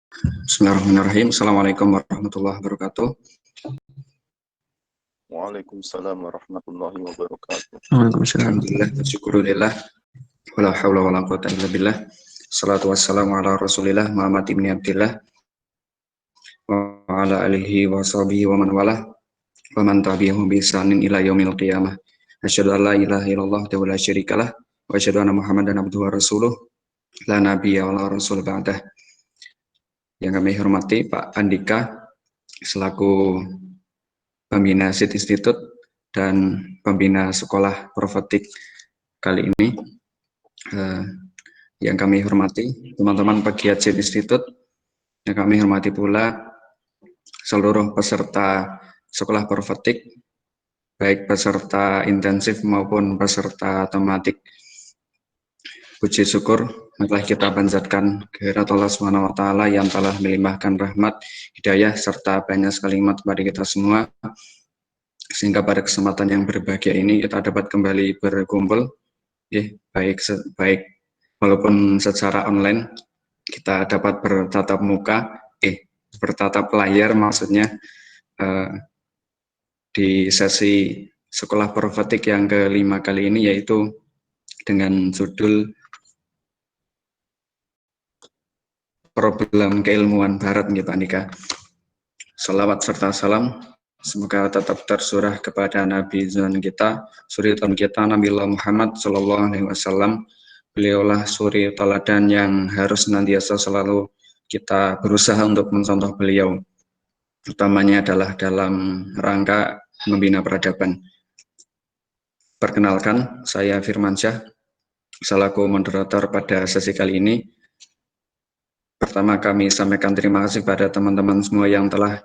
Bismillahirrahmanirrahim. Assalamualaikum warahmatullahi wabarakatuh. Waalaikumsalam warahmatullahi wabarakatuh. Alhamdulillah, syukurillah. Wala haula wala quwata illa billah. Salatu wassalamu ala Rasulillah Muhammad ibn Abdillah wa ala alihi wa sahbihi wa man walah wa man tabi'ahum bi ihsanin ila yaumil qiyamah. Asyhadu an la ilaha illallah wa la syarikalah wa asyhadu anna Muhammadan abduhu wa rasuluh la nabiyya wa la rasul ba'dah. Yang kami hormati Pak Andika selaku pembina SID Institute dan pembina sekolah profetik kali ini. Yang kami hormati teman-teman pegiat SID Institute, yang kami hormati pula seluruh peserta sekolah profetik, baik peserta intensif maupun peserta tematik. Puji syukur telah kita panjatkan kehadirat Allah SWT yang telah melimpahkan rahmat, hidayah, serta banyak sekali nikmat kepada kita semua, sehingga pada kesempatan yang berbahagia ini kita dapat kembali berkumpul, baik walaupun secara online kita dapat bertatap muka, bertatap layar maksudnya, di sesi sekolah profetik yang kelima kali ini, yaitu dengan judul Problem Keilmuan Barat, Pak Andika. Salawat serta salam semoga tetap tersurah kepada Nabi Zunan kita, suri teladan kita, Nabi Muhammad Sallallahu Alaihi Wasallam. Beliaulah suri teladan yang harus senantiasa selalu kita berusaha untuk mencontoh beliau, utamanya adalah dalam rangka membina peradaban. Perkenalkan, saya Firmansyah, selaku moderator pada sesi kali ini. Pertama, kami sampaikan terima kasih pada teman-teman semua yang telah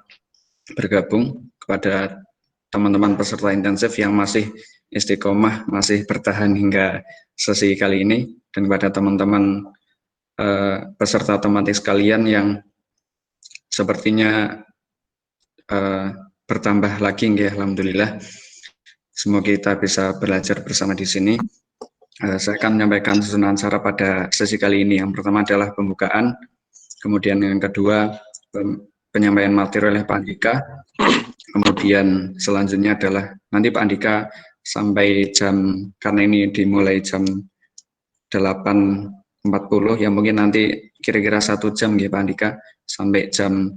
bergabung, kepada teman-teman peserta intensif yang masih istiqomah, masih bertahan hingga sesi kali ini, dan kepada teman-teman peserta tematik sekalian yang sepertinya bertambah lagi, alhamdulillah. Semoga kita bisa belajar bersama di sini. Saya akan menyampaikan susunan acara pada sesi kali ini. Yang pertama adalah pembukaan, kemudian yang kedua penyampaian materi oleh Pak Andika, kemudian selanjutnya adalah nanti Pak Andika sampai jam, karena ini dimulai jam 8.40, ya mungkin nanti kira-kira 1 jam ya Pak Andika, sampai jam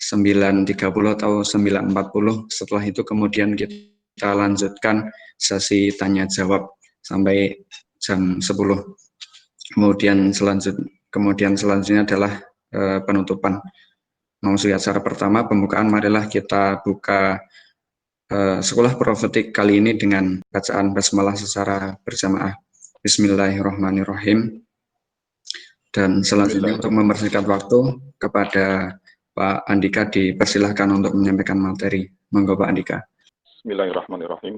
9.30 atau 9.40. Setelah itu kemudian kita lanjutkan sesi tanya jawab sampai jam 10. Kemudian selanjutnya adalah penutupan. Memasuki acara pertama, pembukaan, marilah kita buka sekolah profetik kali ini dengan bacaan basmalah secara berjamaah. Bismillahirrahmanirrahim. Dan selanjutnya untuk mempersingkat waktu, kepada Pak Andika dipersilahkan untuk menyampaikan materi. Monggo Pak Andika. Bismillahirrahmanirrahim.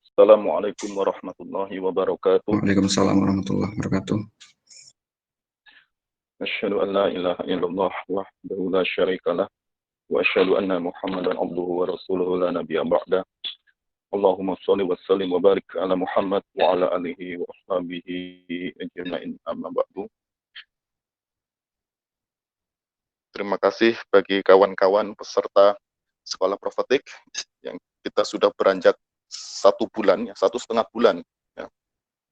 Assalamualaikum warahmatullahi wabarakatuh. Waalaikumsalam warahmatullahi wabarakatuh. Asyhadu an la ilaha illallah wahdahu la syarikalah wa asyhadu anna Muhammadan abduhu wa rasuluhu la nabiyya ba'da. Allahumma shalli wa sallim wa barik ala Muhammad wa ala alihi wa ashabihi ajma'in, amma ba'du. Terima kasih bagi kawan-kawan peserta sekolah profetik yang kita sudah beranjak 1 bulan, 1,5 bulan ya,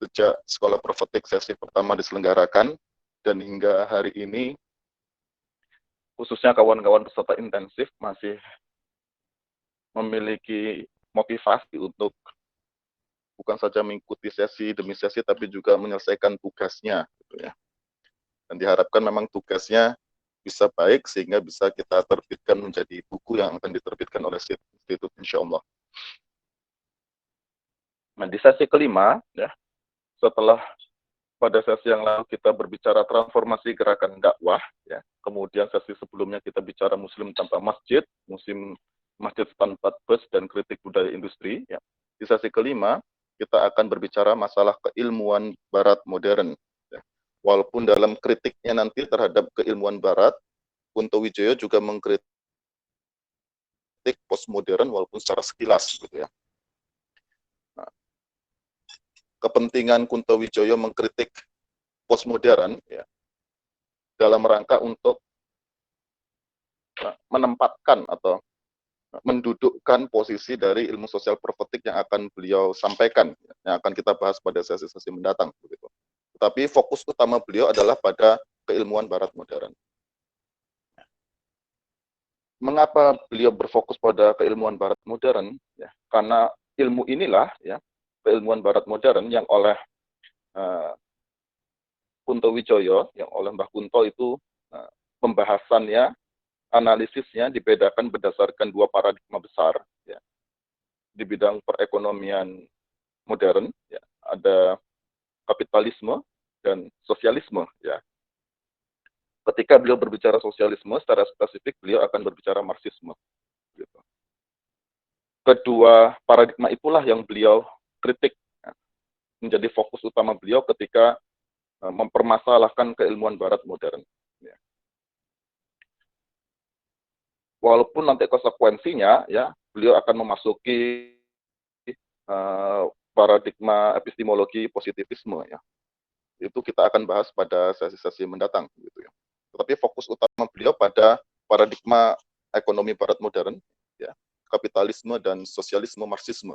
sejak sekolah profetik sesi pertama diselenggarakan, dan hingga hari ini khususnya kawan-kawan peserta intensif masih memiliki motivasi untuk bukan saja mengikuti sesi demi sesi, tapi juga menyelesaikan tugasnya gitu ya. Dan diharapkan memang tugasnya bisa baik sehingga bisa kita terbitkan menjadi buku yang akan diterbitkan oleh SID Institute, insya Allah. Nah, di sesi kelima ya, setelah pada sesi yang lalu kita berbicara transformasi gerakan dakwah ya, kemudian sesi sebelumnya kita bicara muslim tanpa masjid, masjid tanpa bus, dan kritik budaya industri ya. Di sesi kelima kita akan berbicara masalah keilmuan barat modern ya. Walaupun dalam kritiknya nanti terhadap keilmuan barat, Kunto Wijoyo juga mengkritik postmodern walaupun secara sekilas gitu ya. Nah, kepentingan Kunto Wijoyo mengkritik postmodern ya, dalam rangka untuk menempatkan atau mendudukkan posisi dari ilmu sosial profetik yang akan beliau sampaikan, yang akan kita bahas pada sesi-sesi mendatang. Begitu. Tetapi fokus utama beliau adalah pada keilmuan Barat modern. Mengapa beliau berfokus pada keilmuan Barat modern? Ya, karena ilmu inilah, ya, keilmuan Barat modern yang oleh Kunto Wijoyo, yang oleh Mbah Kunto itu pembahasannya, analisisnya dibedakan berdasarkan dua paradigma besar, ya, di bidang perekonomian modern, ya, ada kapitalisme dan sosialisme. Ya. Ketika beliau berbicara sosialisme, secara spesifik beliau akan berbicara Marxisme. Gitu. Kedua paradigma itulah yang beliau kritik, ya, menjadi fokus utama beliau ketika mempermasalahkan keilmuan Barat modern. Ya. Walaupun nanti konsekuensinya, ya, beliau akan memasuki paradigma epistemologi positivisme, ya. Itu kita akan bahas pada sesi-sesi mendatang, gitu ya. Tetapi fokus utama beliau pada paradigma ekonomi Barat modern, ya, kapitalisme dan sosialisme Marxisme.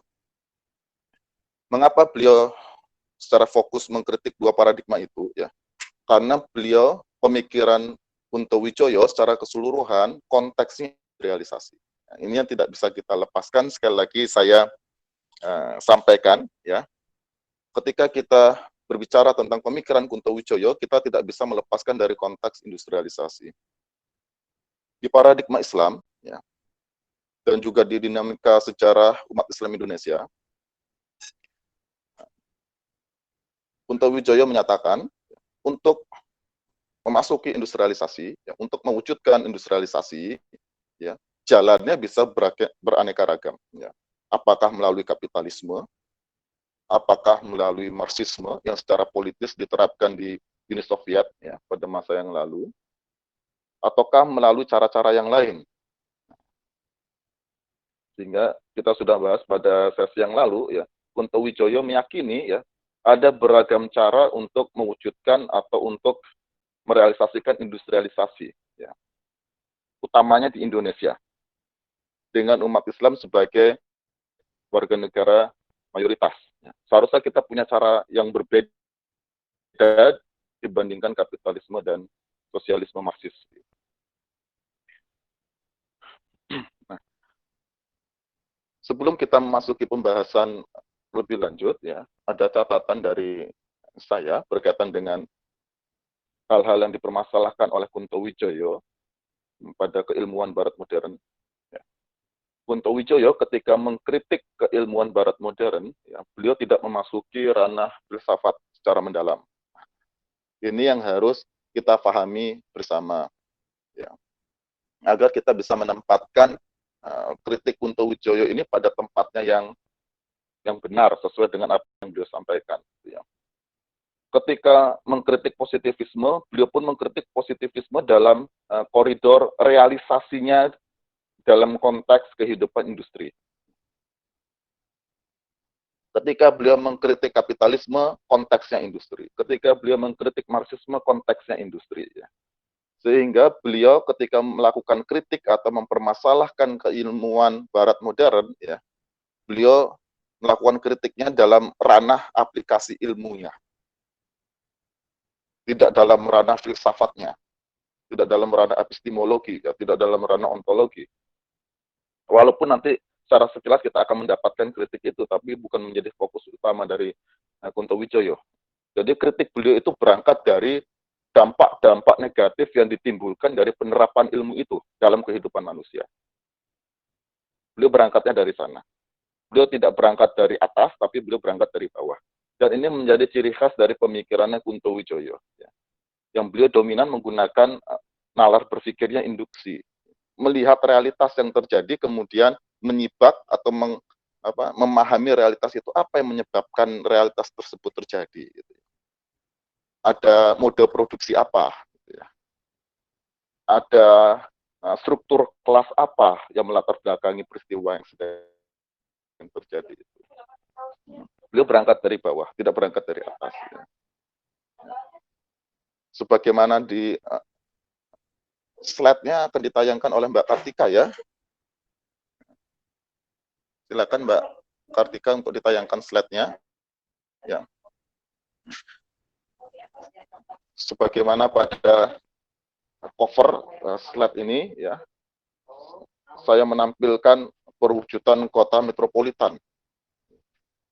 Mengapa beliau secara fokus mengkritik dua paradigma itu? Ya, karena beliau pemikiran Kunto Wijoyo secara keseluruhan konteksnya realisasi. Nah, ini yang tidak bisa kita lepaskan. Sekali lagi saya sampaikan, ya, ketika kita berbicara tentang pemikiran Kunto Wijoyo, kita tidak bisa melepaskan dari konteks industrialisasi. Di paradigma Islam, ya, dan juga di dinamika sejarah umat Islam Indonesia, Kunto Wijoyo menyatakan untuk memasuki industrialisasi, ya, untuk mewujudkan industrialisasi, ya, jalannya bisa beraneka ragam. Ya. Apakah melalui kapitalisme, apakah melalui Marxisme yang secara politis diterapkan di Uni Soviet, ya, pada masa yang lalu, ataukah melalui cara-cara yang lain. Sehingga kita sudah bahas pada sesi yang lalu, ya, Kunto Wijoyo meyakini, ya, ada beragam cara untuk mewujudkan atau untuk merealisasikan industrialisasi, ya, utamanya di Indonesia, dengan umat Islam sebagai warga negara mayoritas. Ya. Seharusnya kita punya cara yang berbeda dibandingkan kapitalisme dan sosialisme Marxis. Nah, sebelum kita memasuki pembahasan lebih lanjut, ya, ada catatan dari saya berkaitan dengan hal-hal yang dipermasalahkan oleh Kunto Wijoyo pada keilmuan Barat modern. Ya. Kunto Wijoyo ketika mengkritik keilmuan Barat modern, ya, beliau tidak memasuki ranah filsafat secara mendalam. Ini yang harus kita pahami bersama, ya, agar kita bisa menempatkan kritik Kunto Wijoyo ini pada tempatnya yang benar sesuai dengan apa yang beliau sampaikan. Ya. Ketika mengkritik positivisme, beliau pun mengkritik positivisme dalam koridor realisasinya dalam konteks kehidupan industri. Ketika beliau mengkritik kapitalisme, konteksnya industri. Ketika beliau mengkritik Marxisme, konteksnya industri. Ya. Sehingga beliau ketika melakukan kritik atau mempermasalahkan keilmuan Barat modern, ya, beliau melakukan kritiknya dalam ranah aplikasi ilmunya. Tidak dalam ranah filsafatnya, tidak dalam ranah epistemologi, ya, tidak dalam ranah ontologi. Walaupun nanti secara sekilas kita akan mendapatkan kritik itu, tapi bukan menjadi fokus utama dari Kunto Wijoyo. Jadi kritik beliau itu berangkat dari dampak-dampak negatif yang ditimbulkan dari penerapan ilmu itu dalam kehidupan manusia. Beliau berangkatnya dari sana. Beliau tidak berangkat dari atas, tapi beliau berangkat dari bawah. Dan ini menjadi ciri khas dari pemikirannya Kunto Wijoyo. Ya. Yang beliau dominan menggunakan nalar berpikirnya induksi. Melihat realitas yang terjadi, kemudian menyibak atau memahami realitas itu, apa yang menyebabkan realitas tersebut terjadi. Gitu. Ada mode produksi apa. Gitu ya. Ada struktur kelas apa yang melatar belakangi peristiwa yang sedang terjadi. Beliau berangkat dari bawah, tidak berangkat dari atas. Ya. Sebagaimana slide-nya akan ditayangkan oleh Mbak Kartika ya. Silakan Mbak Kartika untuk ditayangkan slide-nya. Ya. Sebagaimana pada cover slide ini ya, saya menampilkan perwujudan kota metropolitan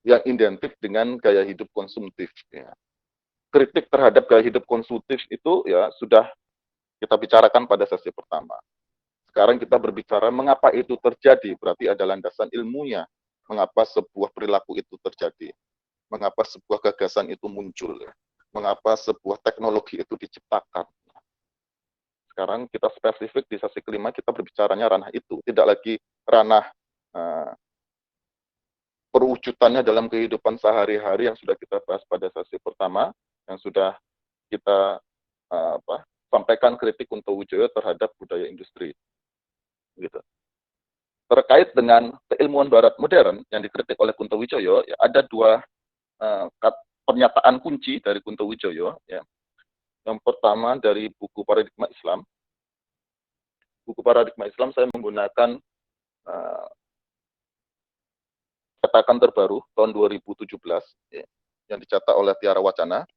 yang identik dengan gaya hidup konsumtif. Ya. Kritik terhadap gaya hidup konsumtif itu ya sudah kita bicarakan pada sesi pertama. Sekarang kita berbicara mengapa itu terjadi, berarti ada landasan ilmunya. Mengapa sebuah perilaku itu terjadi, mengapa sebuah gagasan itu muncul, mengapa sebuah teknologi itu diciptakan. Sekarang kita spesifik di sesi kelima, kita berbicaranya ranah itu, tidak lagi ranah perwujudannya dalam kehidupan sehari-hari yang sudah kita bahas pada sesi pertama, yang sudah kita sampaikan kritik Kunto Wijoyo terhadap budaya industri. Gitu. Terkait dengan keilmuan barat modern yang dikritik oleh Kunto Wijoyo, ya, ada dua pernyataan kunci dari Kunto Wijoyo. Ya. Yang pertama dari buku Paradigma Islam. Buku Paradigma Islam saya menggunakan cetakan terbaru tahun 2017 ya, yang dicetak oleh Tiara Wacana.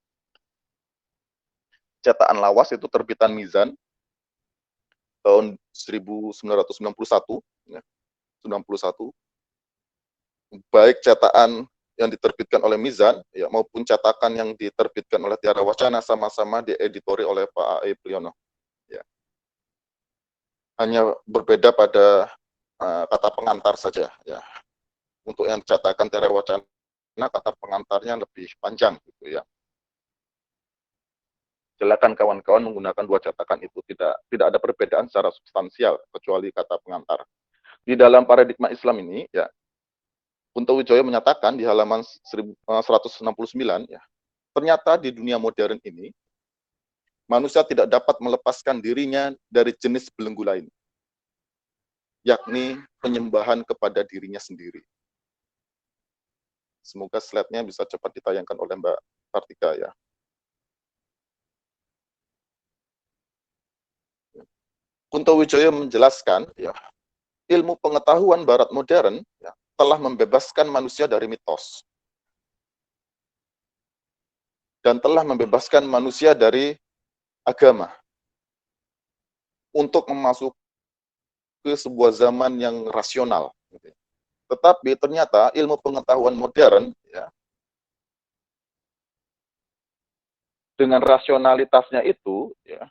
Cetakan lawas itu terbitan Mizan tahun 1991 ya, 91. Baik cetakan yang diterbitkan oleh Mizan ya, maupun cetakan yang diterbitkan oleh Tiara Wacana sama-sama dieditori oleh Pak A.E. Priyono. Ya. Hanya berbeda pada kata pengantar saja. Ya. Untuk yang cetakan Tiara Wacana, kata pengantarnya lebih panjang, gitu ya. Silakan kawan-kawan menggunakan dua cetakan itu, tidak ada perbedaan secara substansial kecuali kata pengantar. Di dalam paradigma Islam ini, ya, Kunto Wijoyo menyatakan di halaman 169, ya, ternyata di dunia modern ini, manusia tidak dapat melepaskan dirinya dari jenis belenggu lain, yakni penyembahan kepada dirinya sendiri. Semoga slide-nya bisa cepat ditayangkan oleh Mbak Kartika ya. Kunto Wijoyo menjelaskan, ya, ilmu pengetahuan barat modern ya, telah membebaskan manusia dari mitos. Dan telah membebaskan manusia dari agama. Untuk memasuki sebuah zaman yang rasional. Tetapi ternyata ilmu pengetahuan modern, ya, dengan rasionalitasnya itu, ya,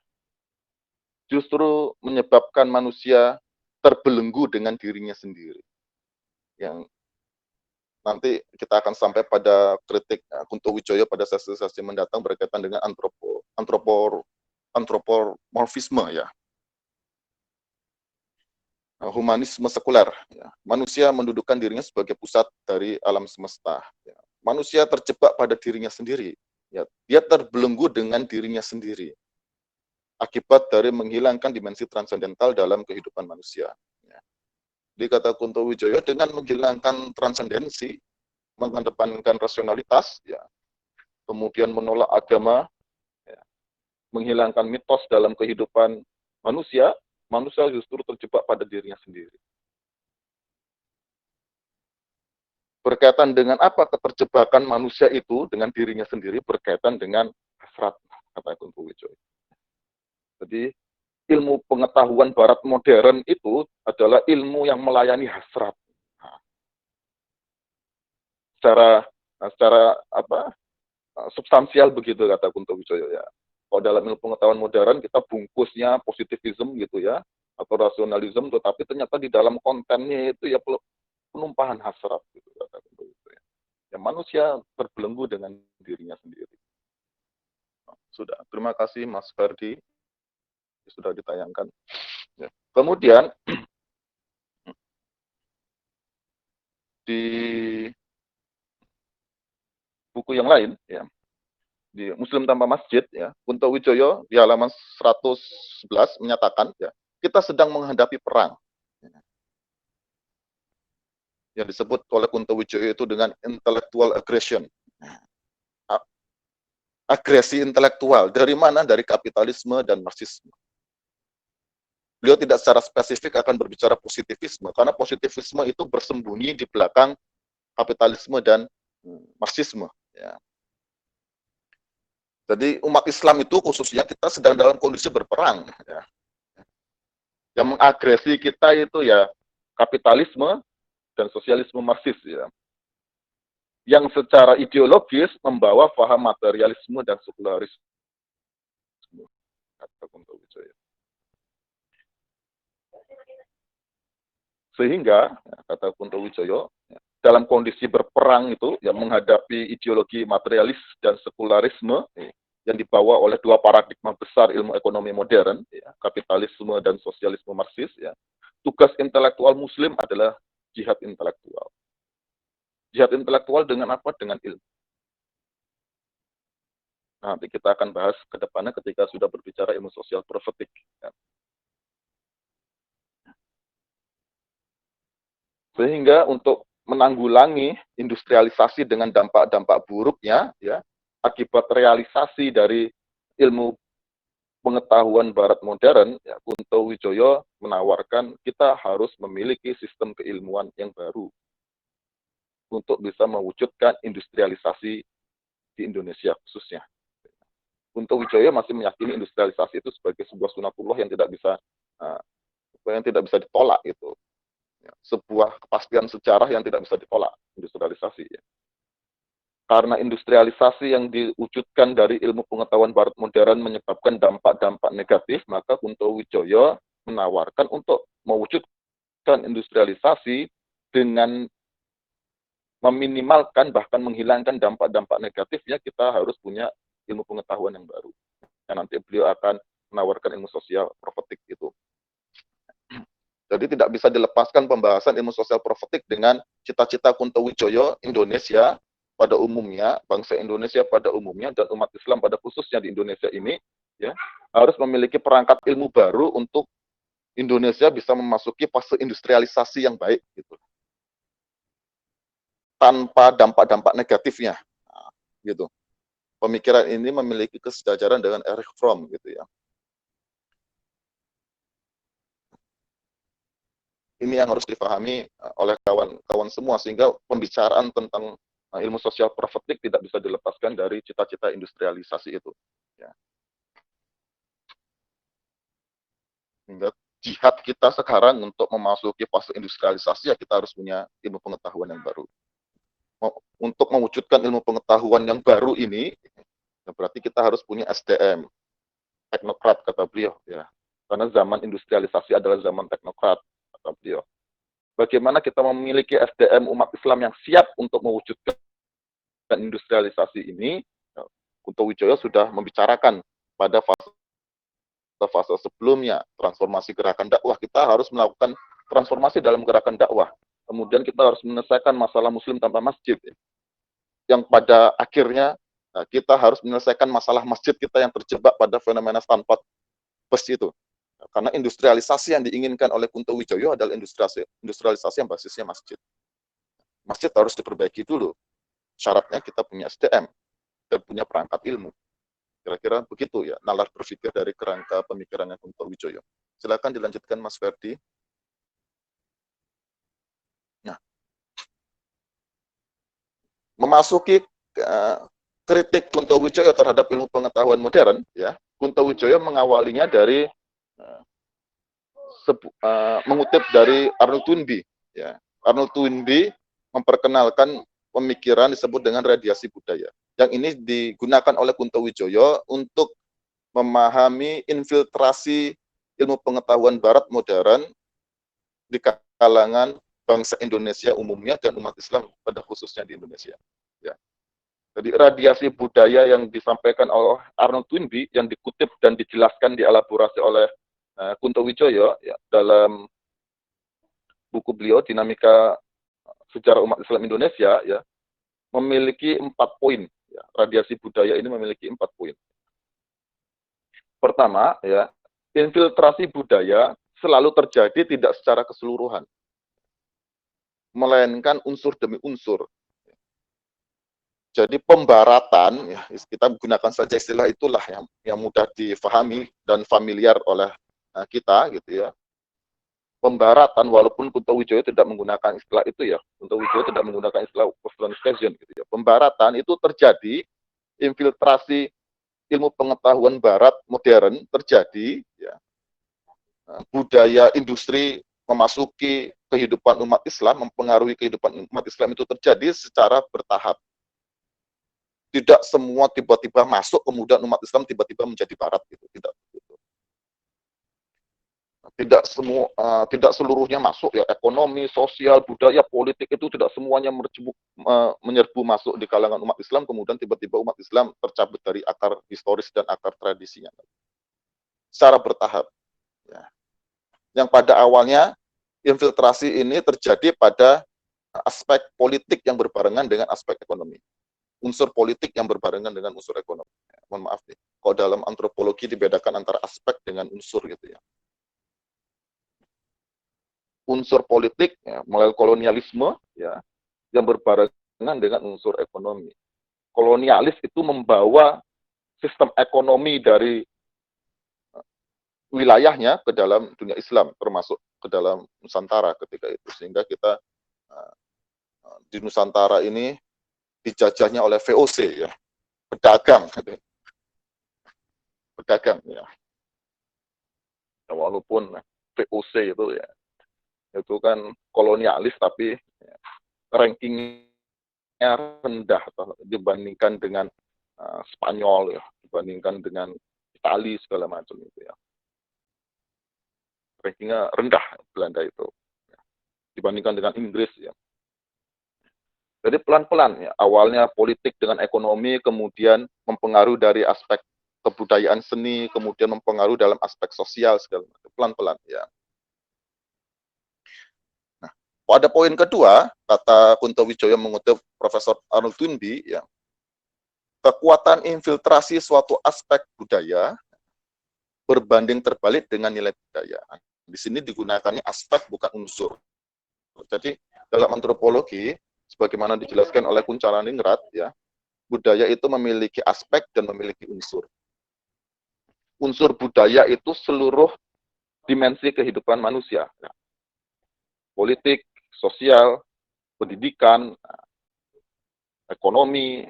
justru menyebabkan manusia terbelenggu dengan dirinya sendiri. Yang nanti kita akan sampai pada kritik Kunto Wijoyo pada sesi-sesi mendatang berkaitan dengan antropomorfisme ya. Humanisme sekuler. Ya. Manusia mendudukkan dirinya sebagai pusat dari alam semesta. Ya. Manusia terjebak pada dirinya sendiri. Ya. Dia terbelenggu dengan dirinya sendiri. Akibat dari menghilangkan dimensi transendental dalam kehidupan manusia. Ya. Di kata Kunto Wijoyo, dengan menghilangkan transendensi, mengedepankan rasionalitas, ya, kemudian menolak agama, ya, menghilangkan mitos dalam kehidupan manusia, manusia justru terjebak pada dirinya sendiri. Berkaitan dengan apa keterjebakan manusia itu dengan dirinya sendiri? Berkaitan dengan hasrat, kata Kunto Wijoyo. Jadi ilmu pengetahuan barat modern itu adalah ilmu yang melayani hasrat. Secara substansial begitu kata Kunto Wijoyo ya. Kalau dalam ilmu pengetahuan modern kita bungkusnya positivism gitu ya, atau rasionalisme, tetapi ternyata di dalam kontennya itu ya penumpahan hasrat gitu kata Kunto Wijoyo. Ya manusia terbelenggu dengan dirinya sendiri. Sudah, terima kasih Mas Ferdi. Sudah ditayangkan. Ya. Kemudian di buku yang lain, ya, di Muslim Tanpa Masjid, ya, Kunto Wijoyo di halaman 111 menyatakan, ya, kita sedang menghadapi perang. Yang disebut oleh Kunto Wijoyo itu dengan intellectual aggression. Agresi intelektual. Dari mana? Dari kapitalisme dan marxisme. beliau tidak secara spesifik akan berbicara positivisme, karena positivisme itu bersembunyi di belakang kapitalisme dan Marxisme. Ya. Jadi umat Islam itu khususnya kita sedang dalam kondisi berperang. Ya. Yang mengagresi kita itu ya kapitalisme dan sosialisme Marxis. Ya. Yang secara ideologis membawa paham materialisme dan sekularisme. Kata Kunto Wijoyo. Sehingga, kata Kunto Wijoyo, dalam kondisi berperang itu, yang menghadapi ideologi materialis dan sekularisme, yang dibawa oleh dua paradigma besar ilmu ekonomi modern, kapitalisme dan sosialisme Marxis, tugas intelektual Muslim adalah jihad intelektual. Jihad intelektual dengan apa? Dengan ilmu. Nanti kita akan bahas ke depannya ketika sudah berbicara ilmu sosial profetik. Sehingga untuk menanggulangi industrialisasi dengan dampak-dampak buruknya, ya, akibat realisasi dari ilmu pengetahuan Barat modern, ya, Kunto Wijoyo menawarkan kita harus memiliki sistem keilmuan yang baru untuk bisa mewujudkan industrialisasi di Indonesia khususnya. Kunto Wijoyo masih meyakini industrialisasi itu sebagai sebuah sunatullah yang tidak bisa ditolak gitu. Sebuah kepastian sejarah yang tidak bisa ditolak, industrialisasi. Ya. Karena industrialisasi yang diwujudkan dari ilmu pengetahuan Barat modern menyebabkan dampak-dampak negatif, maka Kunto Wijoyo menawarkan untuk mewujudkan industrialisasi dengan meminimalkan bahkan menghilangkan dampak-dampak negatifnya, kita harus punya ilmu pengetahuan yang baru. Dan nanti beliau akan menawarkan ilmu sosial profetik itu. Jadi tidak bisa dilepaskan pembahasan ilmu sosial profetik dengan cita-cita Kunto Wijoyo Indonesia pada umumnya, bangsa Indonesia pada umumnya, dan umat Islam pada khususnya di Indonesia ini, ya, harus memiliki perangkat ilmu baru untuk Indonesia bisa memasuki fase industrialisasi yang baik, gitu. Tanpa dampak-dampak negatifnya, nah, gitu. Pemikiran ini memiliki kesejajaran dengan Erich Fromm, gitu ya. Ini yang harus dipahami oleh kawan-kawan semua, sehingga pembicaraan tentang ilmu sosial profetik tidak bisa dilepaskan dari cita-cita industrialisasi itu. Ya. Hingga jihad kita sekarang untuk memasuki fase industrialisasi, ya kita harus punya ilmu pengetahuan yang baru. Untuk mewujudkan ilmu pengetahuan yang baru ini, ya berarti kita harus punya SDM, teknokrat kata beliau. Ya. Karena zaman industrialisasi adalah zaman teknokrat. Beliau. Bagaimana kita memiliki SDM umat Islam yang siap untuk mewujudkan industrialisasi ini, Kunto Wijoyo sudah membicarakan pada fase sebelumnya, transformasi gerakan dakwah. Kita harus melakukan transformasi dalam gerakan dakwah. Kemudian kita harus menyelesaikan masalah Muslim tanpa masjid. Yang pada akhirnya kita harus menyelesaikan masalah masjid kita yang terjebak pada fenomena stanford bus itu. Karena industrialisasi yang diinginkan oleh Kunto Wijoyo adalah industrialisasi yang basisnya masjid. Masjid harus diperbaiki dulu. Syaratnya kita punya SDM dan punya perangkat ilmu. Kira-kira begitu ya, nalar berpikir dari kerangka pemikirannya Kunto Wijoyo. Silakan dilanjutkan Mas Ferdi. Nah, memasuki kritik Kunto Wijoyo terhadap ilmu pengetahuan modern, ya, Kunto Wijoyo mengawalinya dari mengutip dari Arnold Toynbee. Ya. Arnold Toynbee memperkenalkan pemikiran disebut dengan radiasi budaya. Yang ini digunakan oleh Kunto Wijoyo untuk memahami infiltrasi ilmu pengetahuan Barat modern di kalangan bangsa Indonesia umumnya dan umat Islam pada khususnya di Indonesia. Ya. Jadi radiasi budaya yang disampaikan oleh Arnold Toynbee yang dikutip dan dijelaskan dielaborasi oleh Kunto Wijoyo ya, dalam buku beliau Dinamika Sejarah Umat Islam Indonesia ya, memiliki 4 poin. Ya, radiasi budaya ini memiliki 4 poin. Pertama ya, infiltrasi budaya selalu terjadi tidak secara keseluruhan, melainkan unsur demi unsur. Jadi pembaratan, ya, kita gunakan saja istilah itulah yang mudah difahami dan familiar oleh kita, gitu ya. pembaratan, walaupun Kunto Wijoyo tidak menggunakan istilah itu ya, Kunto Wijoyo tidak menggunakan istilah westernization gitu ya. Pembaratan itu terjadi, infiltrasi ilmu pengetahuan barat modern terjadi ya. Budaya industri memasuki kehidupan umat Islam, mempengaruhi kehidupan umat Islam itu terjadi secara bertahap. Tidak semua tiba-tiba masuk, kemudian umat Islam tiba-tiba menjadi barat gitu, tidak begitu. Tidak seluruhnya masuk ya, ekonomi, sosial, budaya, politik itu tidak semuanya menyerbu masuk di kalangan umat Islam, kemudian tiba-tiba umat Islam tercabut dari akar historis dan akar tradisinya. Secara bertahap. Ya. Yang pada awalnya infiltrasi ini terjadi pada aspek politik yang berbarengan dengan aspek ekonomi. Unsur politik yang berbarengan dengan unsur ekonomi. Ya, mohon maaf nih, kalau dalam antropologi dibedakan antara aspek dengan unsur gitu ya. Unsur politik ya, melalui kolonialisme ya, yang berbarengan dengan unsur ekonomi. Kolonialis itu membawa sistem ekonomi dari wilayahnya ke dalam dunia Islam, termasuk ke dalam Nusantara ketika itu, sehingga kita di Nusantara ini dijajahnya oleh VOC ya, pedagang gitu. Pedagang ya. Walaupun VOC itu ya, itu kan kolonialis, tapi ya, rankingnya rendah dibandingkan dengan Spanyol ya, dibandingkan dengan Itali segala macam itu ya. Rankingnya rendah Belanda itu ya, dibandingkan dengan Inggris ya. Jadi pelan-pelan ya, awalnya politik dengan ekonomi, kemudian mempengaruhi dari aspek kebudayaan seni, kemudian mempengaruhi dalam aspek sosial segala macam, pelan-pelan ya. Nah, pada poin kedua, kata Kunto Wijoyo mengutip Profesor Arnold Toynbee ya, kekuatan infiltrasi suatu aspek budaya berbanding terbalik dengan nilai budaya. Di sini digunakannya aspek bukan unsur. Jadi dalam antropologi, sebagaimana dijelaskan oleh Kuncharaningrat ya, budaya itu memiliki aspek dan memiliki unsur. Unsur budaya itu seluruh dimensi kehidupan manusia. Ya. Politik, sosial, pendidikan, ekonomi,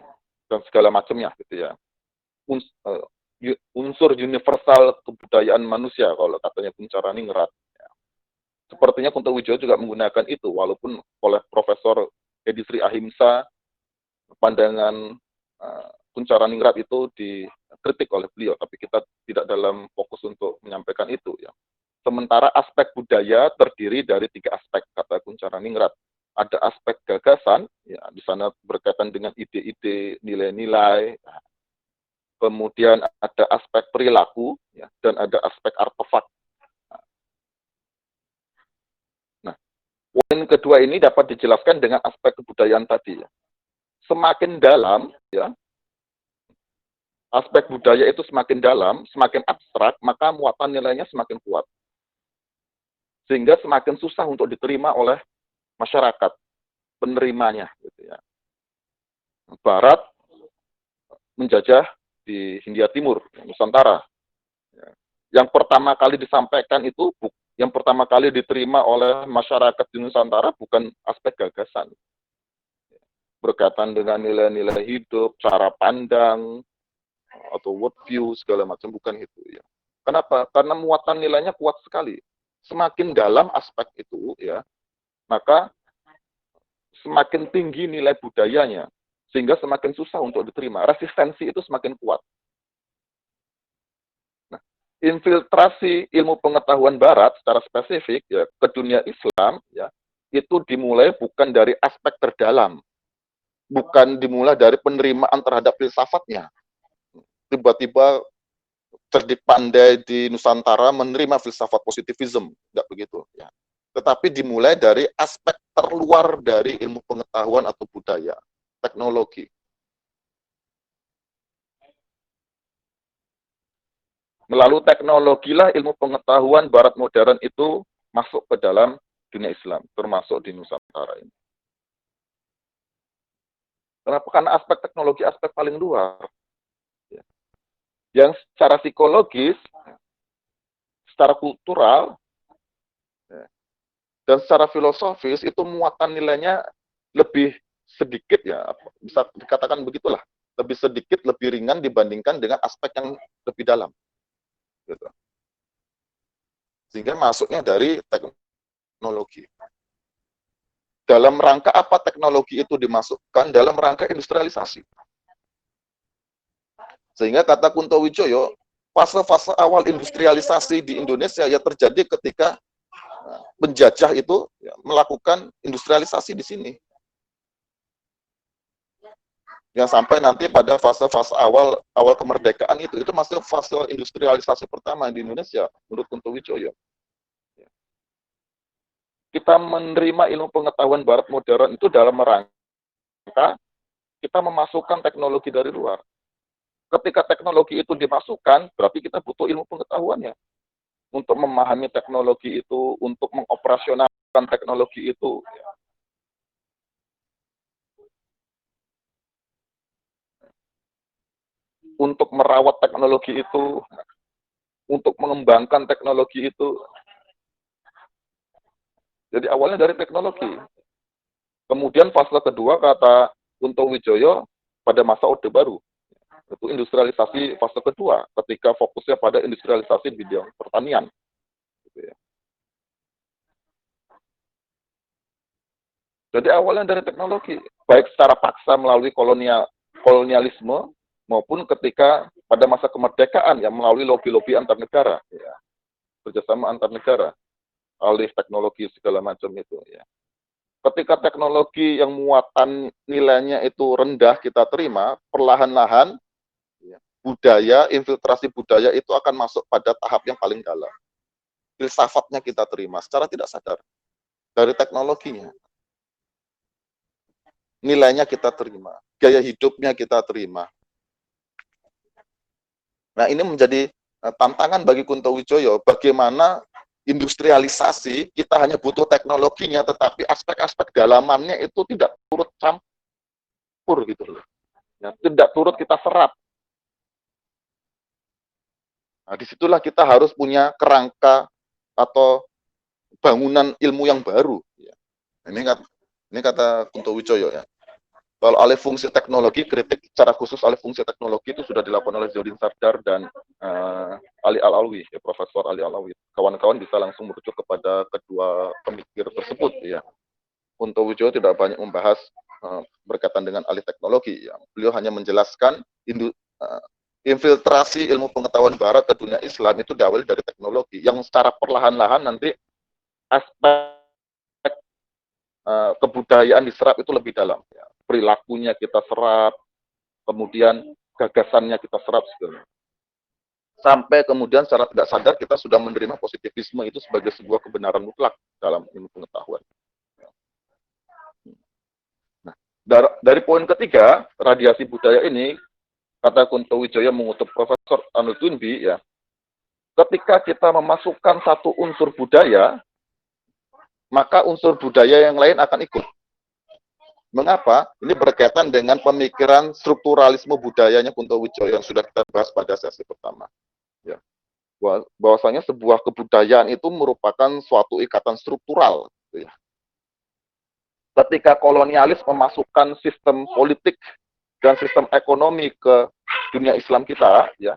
dan segala macamnya gitu ya. Unsur universal kebudayaan manusia kalau katanya Kuncharaningrat. Ya. Sepertinya Kunto Wijoyo juga menggunakan itu, walaupun oleh Profesor Edi Sri Ahimsa, pandangan Kuncharaningrat itu dikritik oleh beliau, tapi kita tidak dalam fokus untuk menyampaikan itu ya. Sementara aspek budaya terdiri dari 3 aspek, kata Kuncharaningrat. Ada aspek gagasan, ya, di sana berkaitan dengan ide-ide, nilai-nilai. Kemudian ada aspek perilaku, ya, dan ada aspek artefak. Nah, poin kedua ini dapat dijelaskan dengan aspek kebudayaan tadi. Ya. Semakin dalam, ya, aspek budaya itu semakin dalam, semakin abstrak, maka muatan nilainya semakin kuat. Sehingga semakin susah untuk diterima oleh masyarakat penerimanya. Gitu ya. Barat menjajah di Hindia Timur, Nusantara. Yang pertama kali disampaikan itu, yang pertama kali diterima oleh masyarakat di Nusantara bukan aspek gagasan. Berkaitan dengan nilai-nilai hidup, cara pandang, atau worldview, segala macam, bukan itu. Ya. Kenapa? Karena muatan nilainya kuat sekali. Semakin dalam aspek itu, ya, maka semakin tinggi nilai budayanya, sehingga semakin susah untuk diterima. Resistensi itu semakin kuat. Nah, infiltrasi ilmu pengetahuan Barat secara spesifik ya, ke dunia Islam, ya, itu dimulai bukan dari aspek terdalam, bukan dimulai dari penerimaan terhadap filsafatnya. Tiba-tiba cerdik pandai di Nusantara menerima filsafat positivism, tidak begitu. Ya. Tetapi dimulai dari aspek terluar dari ilmu pengetahuan atau budaya, teknologi. Melalui teknologilah ilmu pengetahuan Barat modern itu masuk ke dalam dunia Islam, termasuk di Nusantara ini. Kenapa? Karena aspek teknologi aspek paling luar. Yang secara psikologis, secara kultural, Dan secara filosofis itu muatan nilainya lebih sedikit ya, bisa dikatakan begitulah, lebih sedikit, lebih ringan dibandingkan dengan aspek yang lebih dalam. Gitu. Sehingga masuknya dari teknologi. Dalam rangka apa teknologi itu dimasukkan? Dalam rangka industrialisasi. Sehingga kata Kunto Wijoyo, fase-fase awal industrialisasi di Indonesia ya terjadi ketika penjajah itu ya, melakukan industrialisasi di sini. Yang sampai nanti pada fase-fase awal kemerdekaan itu masih fase industrialisasi pertama di Indonesia menurut Kunto Wijoyo. Kita menerima ilmu pengetahuan Barat modern itu dalam rangka kita memasukkan teknologi dari luar. Ketika teknologi itu dimasukkan, berarti kita butuh ilmu pengetahuannya untuk memahami teknologi itu, untuk mengoperasionalkan teknologi itu. Untuk merawat teknologi itu, untuk mengembangkan teknologi itu. Jadi awalnya dari teknologi. Kemudian fase kedua kata Kunto Wijoyo pada masa Orde Baru. Itu industrialisasi fase kedua, ketika fokusnya pada industrialisasi bidang pertanian. Jadi awalnya dari teknologi, baik secara paksa melalui kolonialisme, maupun ketika pada masa kemerdekaan yang melalui lobby-lobby antar negara, ya, kerjasama antar negara, alih teknologi segala macam itu. Ya. Ketika teknologi yang muatan nilainya itu rendah kita terima, perlahan-lahan ya, budaya, infiltrasi budaya itu akan masuk pada tahap yang paling dalam. Filsafatnya kita terima secara tidak sadar dari teknologinya. Nilainya kita terima, gaya hidupnya kita terima. Nah, ini menjadi tantangan bagi Kunto Wijoyo, bagaimana industrialisasi, kita hanya butuh teknologinya, tetapi aspek-aspek dalamannya itu tidak turut campur gitu loh. Ya, tidak turut kita serap. Nah, disitulah kita harus punya kerangka atau bangunan ilmu yang baru. Ya. Ini kata Kunto Wijoyo ya. Kalau alih fungsi teknologi, kritik secara khusus alih fungsi teknologi itu sudah dilakukan oleh Zodin Sardar dan Ali Al-Alwi, ya, Profesor Ali Al-Alwi. Kawan-kawan bisa langsung merujuk kepada kedua pemikir tersebut. Ya. Kunto Wijoyo tidak banyak membahas berkaitan dengan alih teknologi. Ya. Beliau hanya menjelaskan infiltrasi ilmu pengetahuan Barat ke dunia Islam itu diawali dari teknologi, yang secara perlahan-lahan nanti aspek kebudayaan diserap itu lebih dalam. Ya. Perilakunya kita serap, kemudian gagasannya kita serap segala. Sampai kemudian secara tidak sadar kita sudah menerima positivisme itu sebagai sebuah kebenaran mutlak dalam ilmu pengetahuan. Nah, dari poin ketiga, radiasi budaya ini, kata Kunto Wijoyo mengutuk Profesor Arnold Toynbee, ya, ketika kita memasukkan satu unsur budaya, maka unsur budaya yang lain akan ikut. Mengapa? Ini berkaitan dengan pemikiran strukturalisme budayanya Kunto Wijoyo yang sudah kita bahas pada sesi pertama. Ya. Bahwasanya sebuah kebudayaan itu merupakan suatu ikatan struktural. Ya. Ketika kolonialis memasukkan sistem politik dan sistem ekonomi ke dunia Islam kita, ya,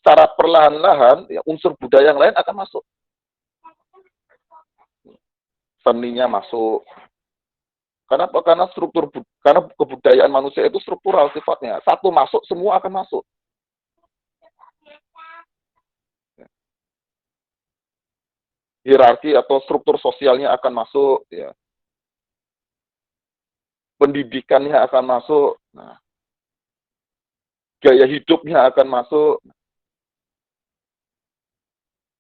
secara perlahan-lahan ya, unsur budaya yang lain akan masuk. Seninya masuk. Kenapa? Karena kebudayaan manusia itu struktural sifatnya. Satu masuk, semua akan masuk. Hierarki atau struktur sosialnya akan masuk. Ya. Pendidikannya akan masuk. Nah, gaya hidupnya akan masuk.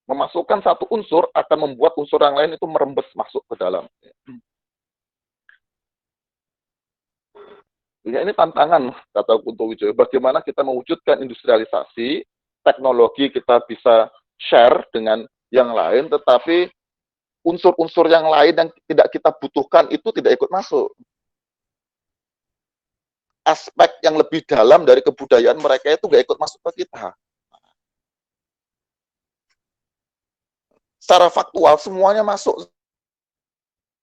Memasukkan satu unsur akan membuat unsur yang lain itu merembes masuk ke dalam. Ya, ini tantangan, kata Kunto Wijoyo. Bagaimana kita mewujudkan industrialisasi, teknologi kita bisa share dengan yang lain, tetapi unsur-unsur yang lain yang tidak kita butuhkan itu tidak ikut masuk. Aspek yang lebih dalam dari kebudayaan mereka itu nggak ikut masuk ke kita. Secara faktual, semuanya masuk.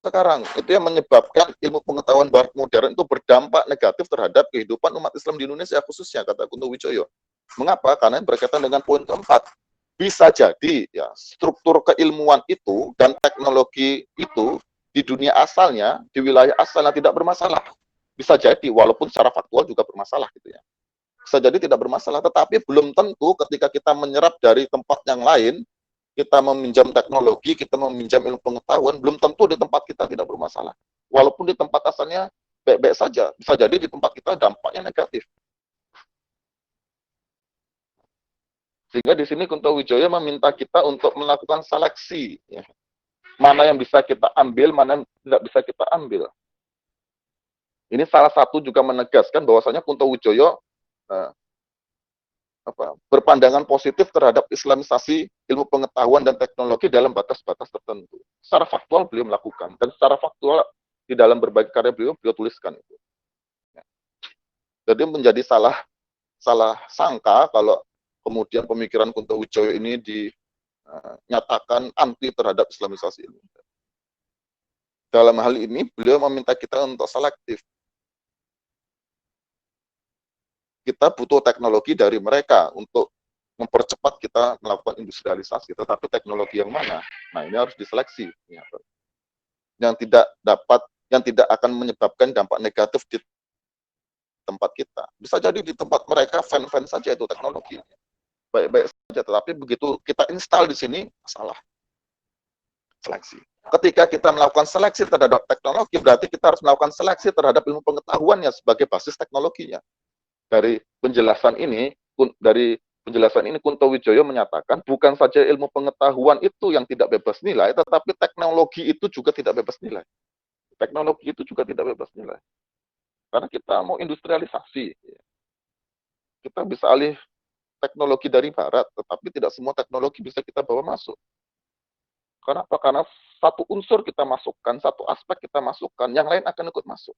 sekarang. Itu yang menyebabkan ilmu pengetahuan barat modern itu berdampak negatif terhadap kehidupan umat Islam di Indonesia khususnya, kata Kunto Wijoyo. Mengapa? Karena berkaitan dengan poin keempat. Bisa jadi ya struktur keilmuan itu dan teknologi itu di dunia asalnya, di wilayah asalnya tidak bermasalah. Bisa jadi walaupun secara faktual juga bermasalah gitu ya. Bisa jadi tidak bermasalah, tetapi belum tentu ketika kita menyerap dari tempat yang lain, kita meminjam teknologi, kita meminjam ilmu pengetahuan, belum tentu di tempat kita tidak bermasalah. Walaupun di tempat asalnya baik-baik saja, bisa jadi di tempat kita dampaknya negatif. Sehingga di sini Kunto Wijoyo meminta kita untuk melakukan seleksi, ya. Mana yang bisa kita ambil, mana yang tidak bisa kita ambil. Ini salah satu juga menegaskan bahwasanya Kunto Wijoyo berpandangan positif terhadap islamisasi ilmu pengetahuan dan teknologi dalam batas-batas tertentu. Secara faktual beliau melakukan, dan secara faktual di dalam berbagai karya beliau tuliskan itu. Jadi menjadi salah sangka kalau kemudian pemikiran Kunto Wijoyo ini dinyatakan anti terhadap islamisasi ilmu. Dalam hal ini beliau meminta kita untuk selektif. Kita butuh teknologi dari mereka untuk mempercepat kita melakukan industrialisasi, tetapi teknologi yang mana? Nah, ini harus diseleksi. Yang tidak akan menyebabkan dampak negatif di tempat kita. Bisa jadi di tempat mereka fan-fan saja itu teknologi. Baik-baik saja, tetapi begitu kita install di sini, masalah. Seleksi. Ketika kita melakukan seleksi terhadap teknologi, berarti kita harus melakukan seleksi terhadap ilmu pengetahuannya sebagai basis teknologinya. Dari penjelasan ini Kunto Wijoyo menyatakan bukan saja ilmu pengetahuan itu yang tidak bebas nilai, tetapi teknologi itu juga tidak bebas nilai. Teknologi itu juga tidak bebas nilai. Karena kita mau industrialisasi. Kita bisa alih teknologi dari barat, tetapi tidak semua teknologi bisa kita bawa masuk. Kenapa? Karena satu unsur kita masukkan, satu aspek kita masukkan, yang lain akan ikut masuk.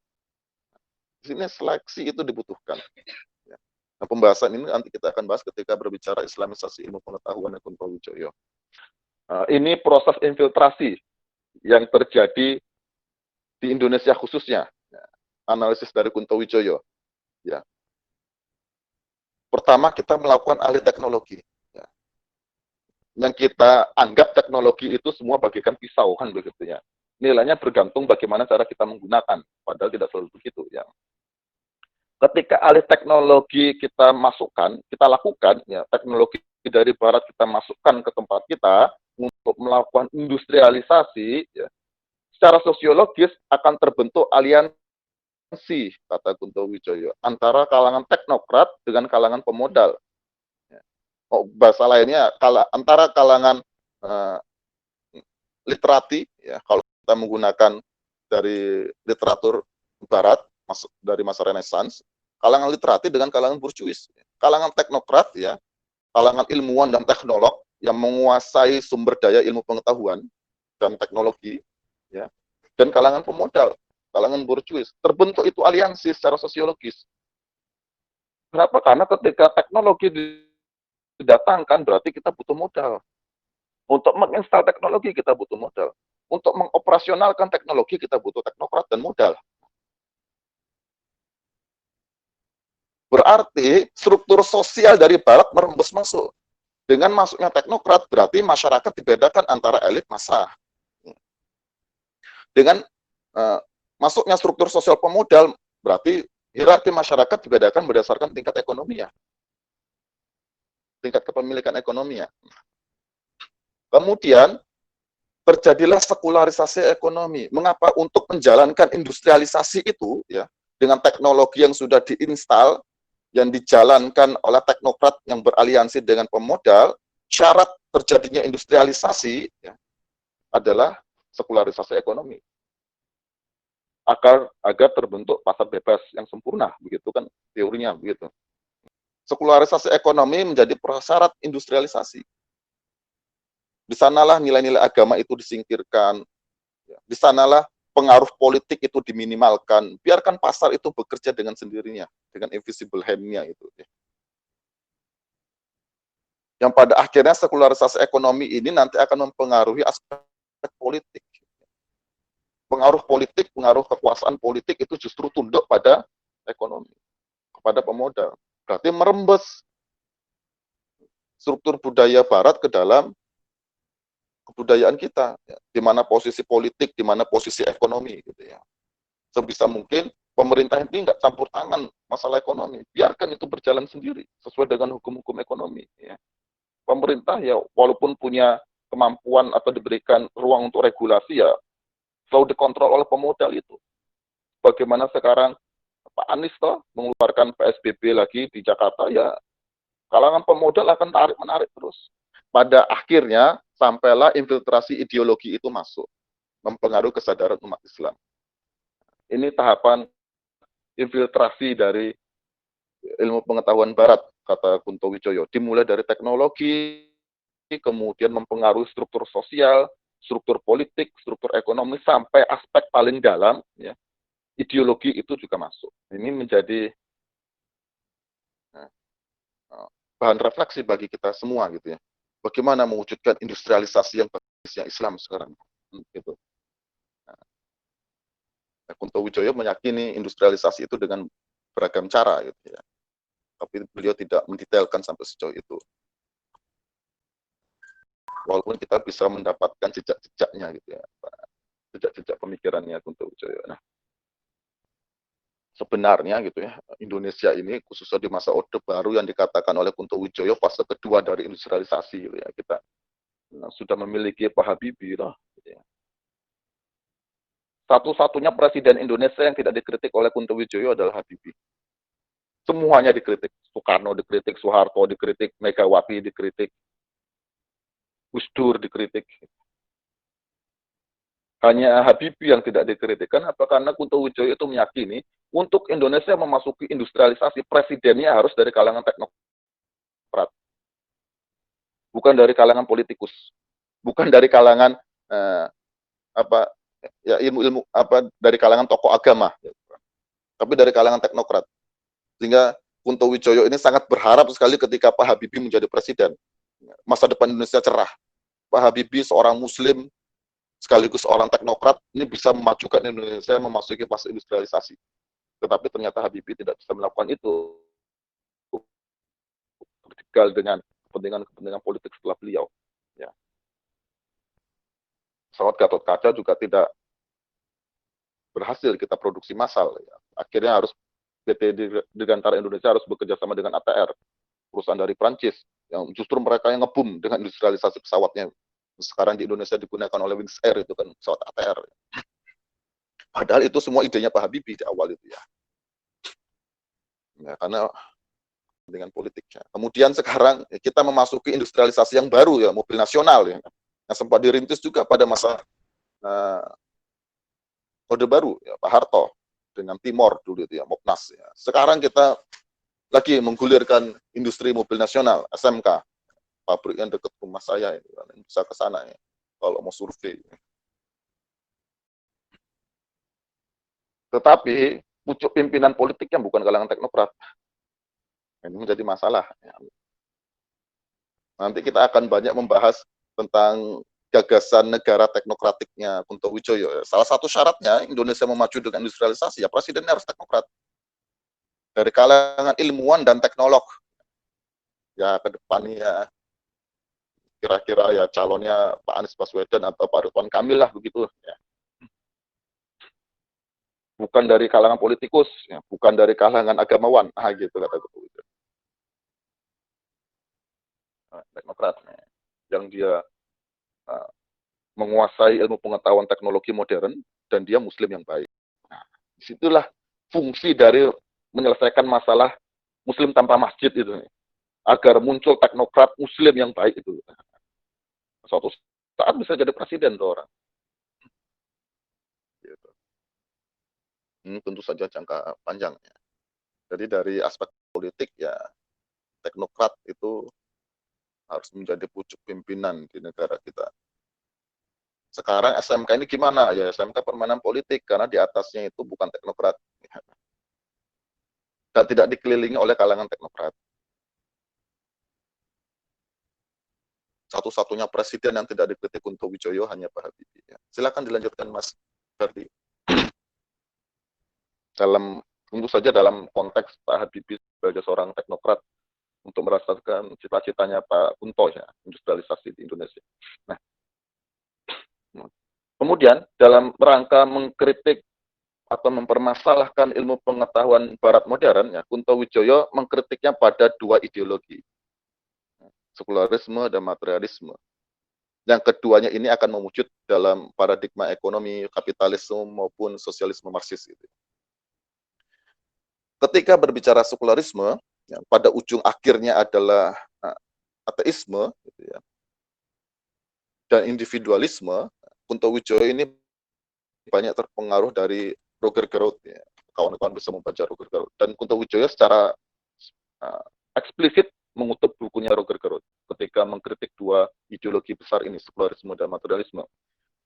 Di sini seleksi itu dibutuhkan. Nah, pembahasan ini nanti kita akan bahas ketika berbicara islamisasi ilmu pengetahuan Kunto Wijoyo. Ini proses infiltrasi yang terjadi di Indonesia khususnya. Analisis dari Kunto Wijoyo. Ya. Pertama, kita melakukan alih teknologi. Ya. Yang kita anggap teknologi itu semua bagaikan pisau, kan begitu ya. Nilainya bergantung bagaimana cara kita menggunakan. Padahal tidak selalu begitu. Ya. Ketika alih teknologi kita masukkan, kita lakukan, ya, teknologi dari barat kita masukkan ke tempat kita untuk melakukan industrialisasi, ya, secara sosiologis akan terbentuk aliansi, kata Kunto Wijoyo, antara kalangan teknokrat dengan kalangan pemodal. Ya. Bahasa lainnya, antara kalangan literati, ya, kalau kita menggunakan dari literatur barat, dari masa Renaissance, kalangan literati dengan kalangan burjuis, kalangan teknokrat, ya, kalangan ilmuwan dan teknolog yang menguasai sumber daya ilmu pengetahuan dan teknologi, ya, dan kalangan pemodal, kalangan burjuis. Terbentuk itu aliansi secara sosiologis. Kenapa? Karena ketika teknologi didatangkan, berarti kita butuh modal. Untuk menginstal teknologi kita butuh modal. Untuk mengoperasionalkan teknologi kita butuh teknokrat dan modal. Berarti struktur sosial dari barat merembes masuk. Dengan masuknya teknokrat berarti masyarakat dibedakan antara elit massa. Dengan masuknya struktur sosial pemodal berarti hierarki masyarakat dibedakan berdasarkan tingkat ekonominya. Tingkat kepemilikan ekonominya. Kemudian terjadilah sekularisasi ekonomi. Mengapa? Untuk menjalankan industrialisasi itu, ya, dengan teknologi yang sudah diinstal, yang dijalankan oleh teknokrat yang beraliansi dengan pemodal, syarat terjadinya industrialisasi, ya, adalah sekularisasi ekonomi. Agar terbentuk pasar bebas yang sempurna, begitu kan teorinya, begitu. Sekularisasi ekonomi menjadi prasyarat industrialisasi. Di sanalah nilai-nilai agama itu disingkirkan. Di sanalah pengaruh politik itu diminimalkan. Biarkan pasar itu bekerja dengan sendirinya, dengan invisible hand-nya itu. Yang pada akhirnya sekularisasi ekonomi ini nanti akan mempengaruhi aspek politik. pengaruh politik, pengaruh kekuasaan politik itu justru tunduk pada ekonomi, kepada pemodal. Berarti merembes struktur budaya barat ke dalam kebudayaan kita, ya. Di mana posisi politik, di mana posisi ekonomi, gitu ya. Sebisa mungkin pemerintah ini nggak campur tangan masalah ekonomi, biarkan itu berjalan sendiri sesuai dengan hukum-hukum ekonomi. Ya. Pemerintah ya walaupun punya kemampuan atau diberikan ruang untuk regulasi ya selalu dikontrol oleh pemodal itu. Bagaimana sekarang Pak Anies toh mengeluarkan PSBB lagi di Jakarta ya kalangan pemodal akan tarik menarik terus. Pada akhirnya sampailah infiltrasi ideologi itu masuk, mempengaruhi kesadaran umat Islam. Ini tahapan infiltrasi dari ilmu pengetahuan barat, kata Kunto Wijoyo. Dimulai dari teknologi, kemudian mempengaruhi struktur sosial, struktur politik, struktur ekonomi, sampai aspek paling dalam, ya, ideologi itu juga masuk. Ini menjadi bahan refleksi bagi kita semua gitu ya. Bagaimana mewujudkan industrialisasi yang basisnya Islam sekarang, gitu. Nah, Kunto Wijoyo meyakini industrialisasi itu dengan beragam cara gitu ya. Tapi beliau tidak mendetailkan sampai sejauh itu. Walaupun kita bisa mendapatkan jejak-jejaknya gitu ya, jejak-jejak pemikirannya Kunto Wijoyo. Nah, sebenarnya gitu ya, Indonesia ini khususnya di masa Orde Baru yang dikatakan oleh Kunto Wijoyo fase kedua dari industrialisasi gitu ya, kita sudah memiliki Pak Habibie lah. Gitu ya. Satu-satunya presiden Indonesia yang tidak dikritik oleh Kunto Wijoyo adalah Habibie. Semuanya dikritik. Soekarno dikritik, Soeharto dikritik, Megawati dikritik, Gus Dur dikritik. Hanya Habibie yang tidak dikritik. Kenapa? Karena Kunto Wijoyo itu meyakini untuk Indonesia memasuki industrialisasi, presidennya harus dari kalangan teknokrat. Bukan dari kalangan politikus. Bukan dari kalangan apa ya ilmu-ilmu apa dari kalangan tokoh agama. Tapi dari kalangan teknokrat. Sehingga Kunto Wijoyo ini sangat berharap sekali ketika Pak Habibie menjadi presiden. Masa depan Indonesia cerah. Pak Habibie seorang muslim sekaligus orang teknokrat ini bisa memajukan Indonesia memasuki fase industrialisasi. Tetapi ternyata Habibie tidak bisa melakukan itu. Tertinggal dengan kepentingan politik setelah beliau. Ya. Pesawat Gatot Kaca juga tidak berhasil kita produksi massal. Ya. Akhirnya harus PT Dirgantara Indonesia harus bekerja sama dengan ATR, perusahaan dari Prancis, yang justru mereka yang ngebum dengan industrialisasi pesawatnya. Sekarang di Indonesia digunakan oleh Wings Air itu kan pesawat ATR. Padahal itu semua idenya Pak Habibie di awal itu ya. Ya karena dengan politiknya. Kemudian sekarang kita memasuki industrialisasi yang baru ya, mobil nasional ya. Yang sempat dirintis juga pada masa Orde Baru ya, Pak Harto dengan Timor dulu itu ya, Mopnas ya. Sekarang kita lagi menggulirkan industri mobil nasional, SMK. Pabrik yang dekat rumah saya itu kan bisa ke sana ya kalau mau survei. Tetapi pucuk pimpinan politiknya bukan kalangan teknokrat. Ini menjadi masalah. Ya. Nanti kita akan banyak membahas tentang gagasan negara teknokratiknya Kunto Wijoyo. Salah satu syaratnya Indonesia memaju dengan industrialisasi ya presidennya harus teknokrat. Dari kalangan ilmuwan dan teknolog. Ya ke depannya kira-kira ya calonnya Pak Anies Baswedan atau Pak Ridwan Kamil lah begitu ya. Bukan dari kalangan politikus, ya. Bukan dari kalangan agamawan, gitu kata Kunto Wijoyo. Teknokrat ya. Yang dia menguasai ilmu pengetahuan teknologi modern dan dia muslim yang baik. Nah, disitulah fungsi dari menyelesaikan masalah muslim tanpa masjid itu agar muncul teknokrat muslim yang baik itu. Suatu saat bisa jadi presiden tuh orang. Gitu. Tentu saja jangka panjang. Ya. Jadi dari aspek politik ya teknokrat itu harus menjadi pucuk pimpinan di negara kita. Sekarang SMK ini gimana? Ya SMK permainan politik karena di atasnya itu bukan teknokrat. Dan tidak dikelilingi oleh kalangan teknokrat. Satu-satunya presiden yang tidak dikritik Kunto Wijoyo hanya Pak Habibie. Ya. Silakan dilanjutkan Mas. Ferdi. Tentu saja dalam konteks Pak Habibie sebagai seorang teknokrat untuk merasakan cita-citanya Pak Kunto ya, industrialisasi di Indonesia. Nah, kemudian dalam rangka mengkritik atau mempermasalahkan ilmu pengetahuan Barat modern, ya, Kunto Wijoyo mengkritiknya pada dua ideologi, sekularisme dan materialisme. Yang keduanya ini akan mewujud dalam paradigma ekonomi kapitalisme maupun sosialisme Marxis. Gitu. Ketika berbicara sekularisme, ya, pada ujung akhirnya adalah ateisme, gitu ya, dan individualisme. Kunto Wijoyo ini banyak terpengaruh dari Roger Gerould, ya. Kawan-kawan bisa membaca Roger Gerould. Dan Kunto Wijoyo secara eksplisit mengutuk bukunya Roger Gerould ketika mengkritik dua ideologi besar ini, sekularisme dan materialisme.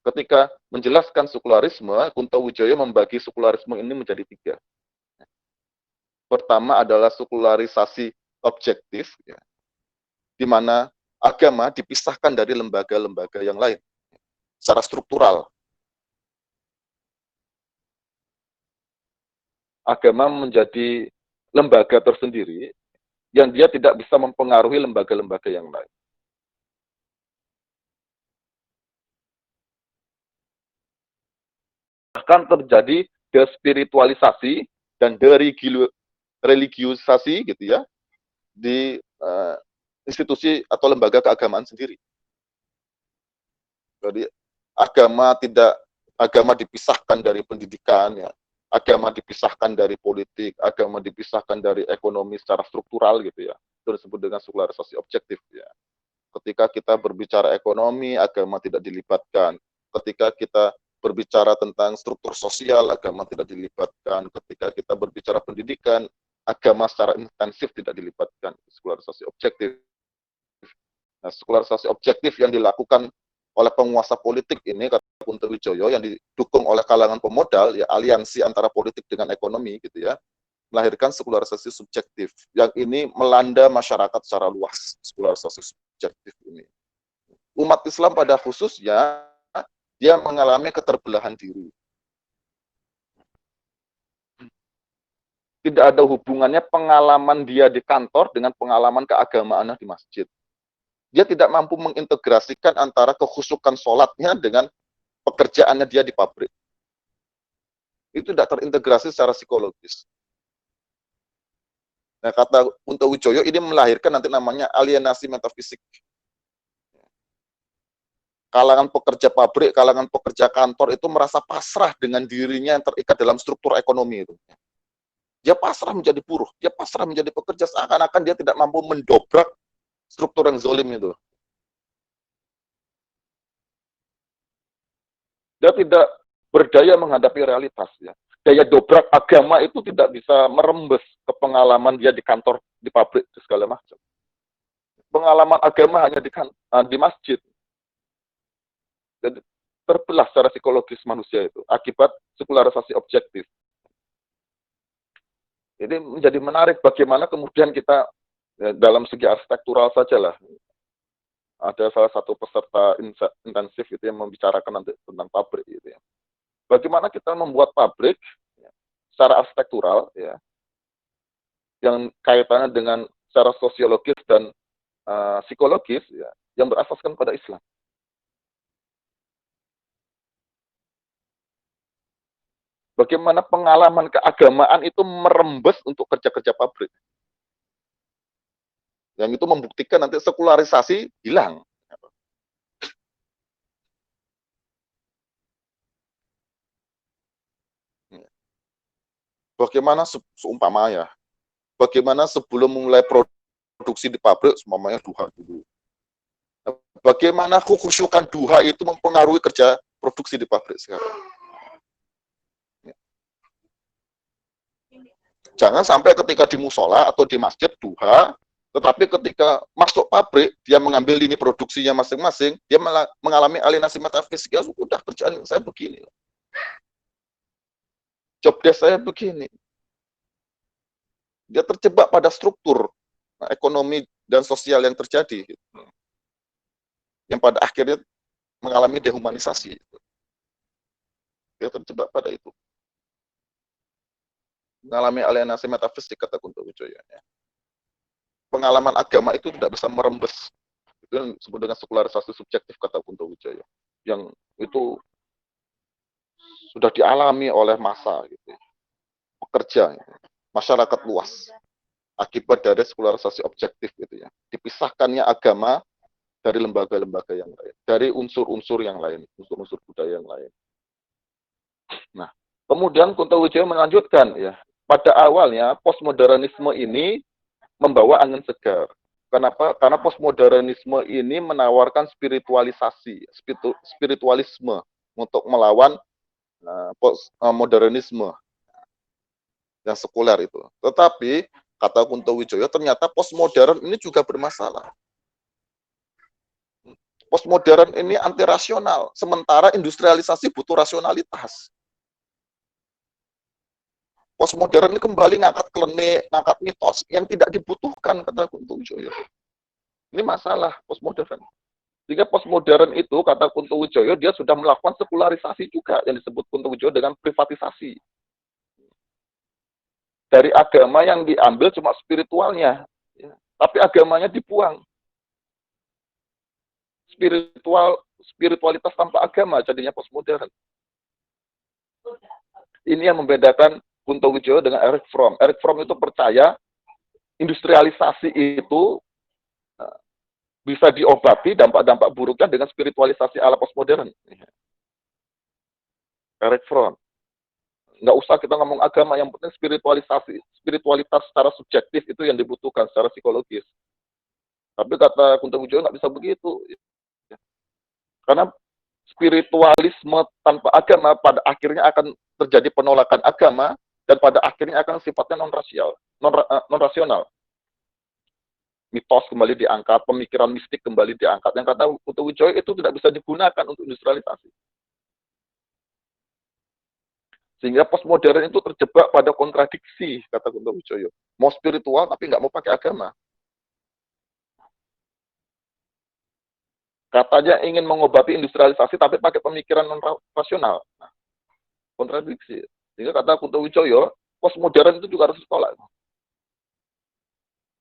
Ketika menjelaskan sekularisme, Kunto Wijoyo membagi sekularisme ini menjadi tiga. Pertama adalah sekularisasi objektif, ya, di mana agama dipisahkan dari lembaga-lembaga yang lain secara struktural. Agama menjadi lembaga tersendiri yang dia tidak bisa mempengaruhi lembaga-lembaga yang lain. Bahkan terjadi despiritualisasi dan dereligiusasi gitu ya di institusi atau lembaga keagamaan sendiri. Jadi agama dipisahkan dari pendidikan, ya, agama dipisahkan dari politik, agama dipisahkan dari ekonomi secara struktural gitu ya. Itu disebut dengan sekularisasi objektif ya. Ketika kita berbicara ekonomi, agama tidak dilibatkan. Ketika kita berbicara tentang struktur sosial, agama tidak dilibatkan. Ketika kita berbicara pendidikan, agama secara intensif tidak dilibatkan. Sekularisasi objektif. Nah, sekularisasi objektif yang dilakukan oleh penguasa politik ini, kata Kunto Wijoyo, yang didukung oleh kalangan pemodal, ya aliansi antara politik dengan ekonomi gitu ya, melahirkan sekularisasi subjektif yang ini melanda masyarakat secara luas. Sekularisasi subjektif ini, umat Islam pada khususnya dia mengalami keterbelahan diri. Tidak ada hubungannya pengalaman dia di kantor dengan pengalaman keagamaannya di masjid. Dia tidak mampu mengintegrasikan antara kekhusyukan sholatnya dengan pekerjaannya dia di pabrik. Itu tidak terintegrasi secara psikologis. Nah, kata Kunto Wijoyo ini melahirkan nanti namanya alienasi metafisik. Kalangan pekerja pabrik, kalangan pekerja kantor itu merasa pasrah dengan dirinya yang terikat dalam struktur ekonomi itu. Dia pasrah menjadi buruh, dia pasrah menjadi pekerja, seakan-akan dia tidak mampu mendobrak struktur yang zolim itu. Dia tidak berdaya menghadapi realitas. Ya. Daya dobrak agama itu tidak bisa merembes ke pengalaman dia di kantor, di pabrik, di segala macam. Pengalaman agama hanya di masjid. Jadi terbelah secara psikologis manusia itu akibat sekularisasi objektif. Jadi menjadi menarik bagaimana kemudian kita ya, dalam segi arsitektural saja lah. Ada salah satu peserta intensif itu yang membicarakan nanti tentang pabrik gitu ya. Bagaimana kita membuat pabrik ya, secara arsitektural ya, yang kaitannya dengan secara sosiologis dan psikologis ya, yang berasaskan pada Islam. Bagaimana pengalaman keagamaan itu merembes untuk kerja-kerja pabrik. Yang itu membuktikan nanti sekularisasi hilang. Bagaimana seumpama ya, bagaimana sebelum mulai produksi di pabrik, semuanya duha dulu. Bagaimana kekhusyukan duha itu mempengaruhi kerja produksi di pabrik sekarang. Jangan sampai ketika di musola atau di masjid duha, tetapi ketika masuk pabrik, dia mengambil lini produksinya masing-masing, dia mengalami alienasi metafisik, ya sudah kerjaan saya begini. Job desk saya begini. Dia terjebak pada struktur ekonomi dan sosial yang terjadi. Yang pada akhirnya mengalami dehumanisasi. Dia terjebak pada itu. Mengalami alienasi metafisik, kata Kunto Wijoyo. Ya. Pengalaman agama itu tidak bisa merembes. Itu yang disebut dengan sekularisasi subjektif, kata Kunto Wijoyo. Yang itu sudah dialami oleh massa, gitu, pekerja, gitu, masyarakat luas, akibat dari sekularisasi objektif, gitu ya. Dipisahkannya agama dari lembaga-lembaga yang lain, dari unsur-unsur yang lain, unsur-unsur budaya yang lain. Nah, kemudian Kunto Wijoyo melanjutkan, ya, pada awalnya postmodernisme ini membawa angin segar. Kenapa? Karena postmodernisme ini menawarkan spiritualisme untuk melawan modernisme yang sekuler itu. Tetapi kata Kunto Wijoyo, ternyata postmodern ini juga bermasalah. Postmodern ini anti rasional, sementara industrialisasi butuh rasionalitas. Postmodern ini kembali ngangkat klenik, ngangkat mitos yang tidak dibutuhkan, kata Kunto Wijoyo. Ini masalah postmodern. Sehingga postmodern itu, kata Kunto Wijoyo, dia sudah melakukan sekularisasi juga, yang disebut Kunto Wijoyo dengan privatisasi. Dari agama yang diambil cuma spiritualnya, ya, tapi agamanya dibuang. Spiritualitas tanpa agama jadinya postmodern. Ini yang membedakan Kunto Wijoyo dengan Erich Fromm. Erich Fromm itu percaya industrialisasi itu bisa diobati dampak-dampak buruknya dengan spiritualisasi ala postmodern. Erich Fromm. Nggak usah kita ngomong agama, yang penting spiritualisasi. Spiritualitas secara subjektif itu yang dibutuhkan secara psikologis. Tapi kata Kunto Wijoyo nggak bisa begitu. Karena spiritualisme tanpa agama pada akhirnya akan terjadi penolakan agama, dan pada akhirnya akan sifatnya non-rasional. Mitos kembali diangkat, pemikiran mistik kembali diangkat. Yang kata Kunto Wijoyo itu tidak bisa digunakan untuk industrialisasi. Sehingga postmodern itu terjebak pada kontradiksi, kata Kunto Wijoyo. Mau spiritual tapi nggak mau pakai agama. Katanya ingin mengobati industrialisasi tapi pakai pemikiran non-rasional. Nah, kontradiksi. Sehingga kata Kunto Wijoyo, postmodern itu juga harus ditolak.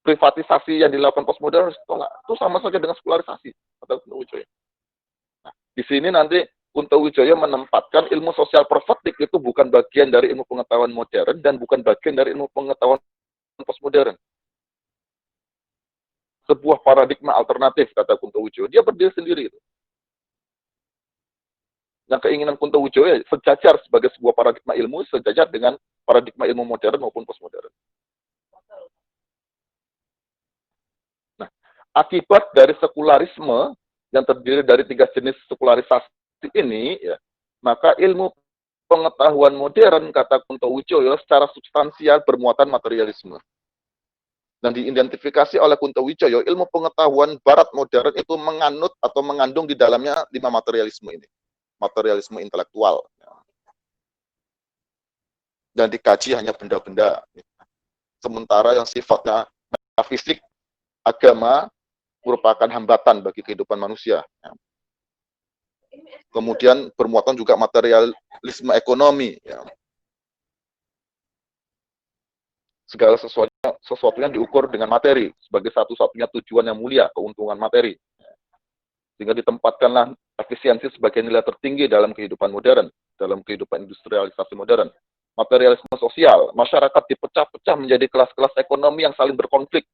Privatisasi yang dilakukan postmodern harus ditolak. Itu sama saja dengan sekularisasi, kata Kunto Wijoyo. Nah, di sini nanti Kunto Wijoyo menempatkan ilmu sosial profetik itu bukan bagian dari ilmu pengetahuan modern dan bukan bagian dari ilmu pengetahuan postmodern. Sebuah paradigma alternatif, kata Kunto Wijoyo. Dia berdiri sendiri. Yang keinginan Kunto Wijoyo sejajar sebagai sebuah paradigma ilmu, sejajar dengan paradigma ilmu modern maupun postmodern. Nah, akibat dari sekularisme yang terdiri dari 3 jenis sekularisasi ini, ya, maka ilmu pengetahuan modern, kata Kunto Wijoyo, secara substansial bermuatan materialisme. Dan diidentifikasi oleh Kunto Wijoyo, ilmu pengetahuan barat modern itu menganut atau mengandung di dalamnya 5 materialisme ini. Materialisme intelektual. Dan dikaji hanya benda-benda. Sementara yang sifatnya fisik, agama, merupakan hambatan bagi kehidupan manusia. Kemudian bermuatan juga materialisme ekonomi. Segala sesuatu yang diukur dengan materi sebagai satu-satunya tujuan yang mulia, keuntungan materi. Sehingga ditempatkanlah efisiensi sebagai nilai tertinggi dalam kehidupan modern, dalam kehidupan industrialisasi modern. Materialisme sosial, masyarakat dipecah-pecah menjadi kelas-kelas ekonomi yang saling berkonflik.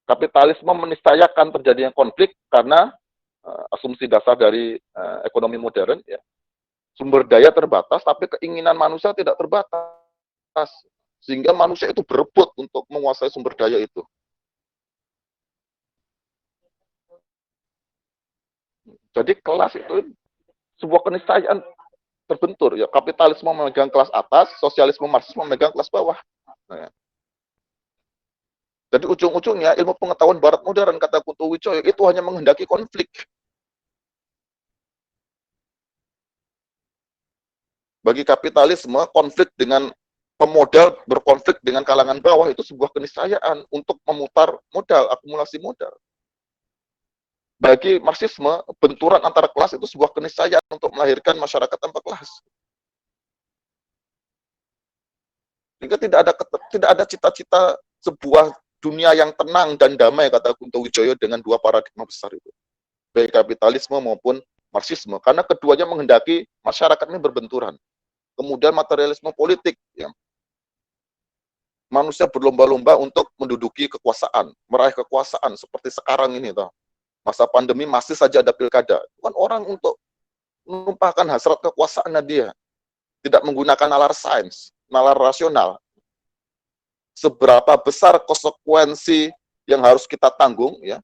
Kapitalisme meniscayakan terjadinya konflik karena asumsi dasar dari ekonomi modern, ya. Sumber daya terbatas, tapi keinginan manusia tidak terbatas. Sehingga manusia itu berebut untuk menguasai sumber daya itu. Jadi kelas itu sebuah keniscayaan terbentur. Ya, kapitalisme memegang kelas atas, sosialisme marxisme memegang kelas bawah. Nah, jadi ujung-ujungnya ilmu pengetahuan barat modern, kata Kunto Wijoyo, itu hanya menghendaki konflik. Bagi kapitalisme, konflik dengan pemodal berkonflik dengan kalangan bawah itu sebuah keniscayaan untuk memutar modal, akumulasi modal. Bagi Marxisme, benturan antara kelas itu sebuah keniscayaan untuk melahirkan masyarakat tanpa kelas. Sehingga tidak ada cita-cita sebuah dunia yang tenang dan damai, kata Kunto Wijoyo, dengan dua paradigma besar itu, baik kapitalisme maupun Marxisme, karena keduanya menghendaki masyarakat ini berbenturan. Kemudian materialisme politik, ya, manusia berlomba-lomba untuk menduduki kekuasaan, meraih kekuasaan seperti sekarang ini, toh. Masa pandemi masih saja ada pilkada. Kan orang untuk menumpahkan hasrat kekuasaannya dia, tidak menggunakan nalar sains, nalar rasional. Seberapa besar konsekuensi yang harus kita tanggung, ya,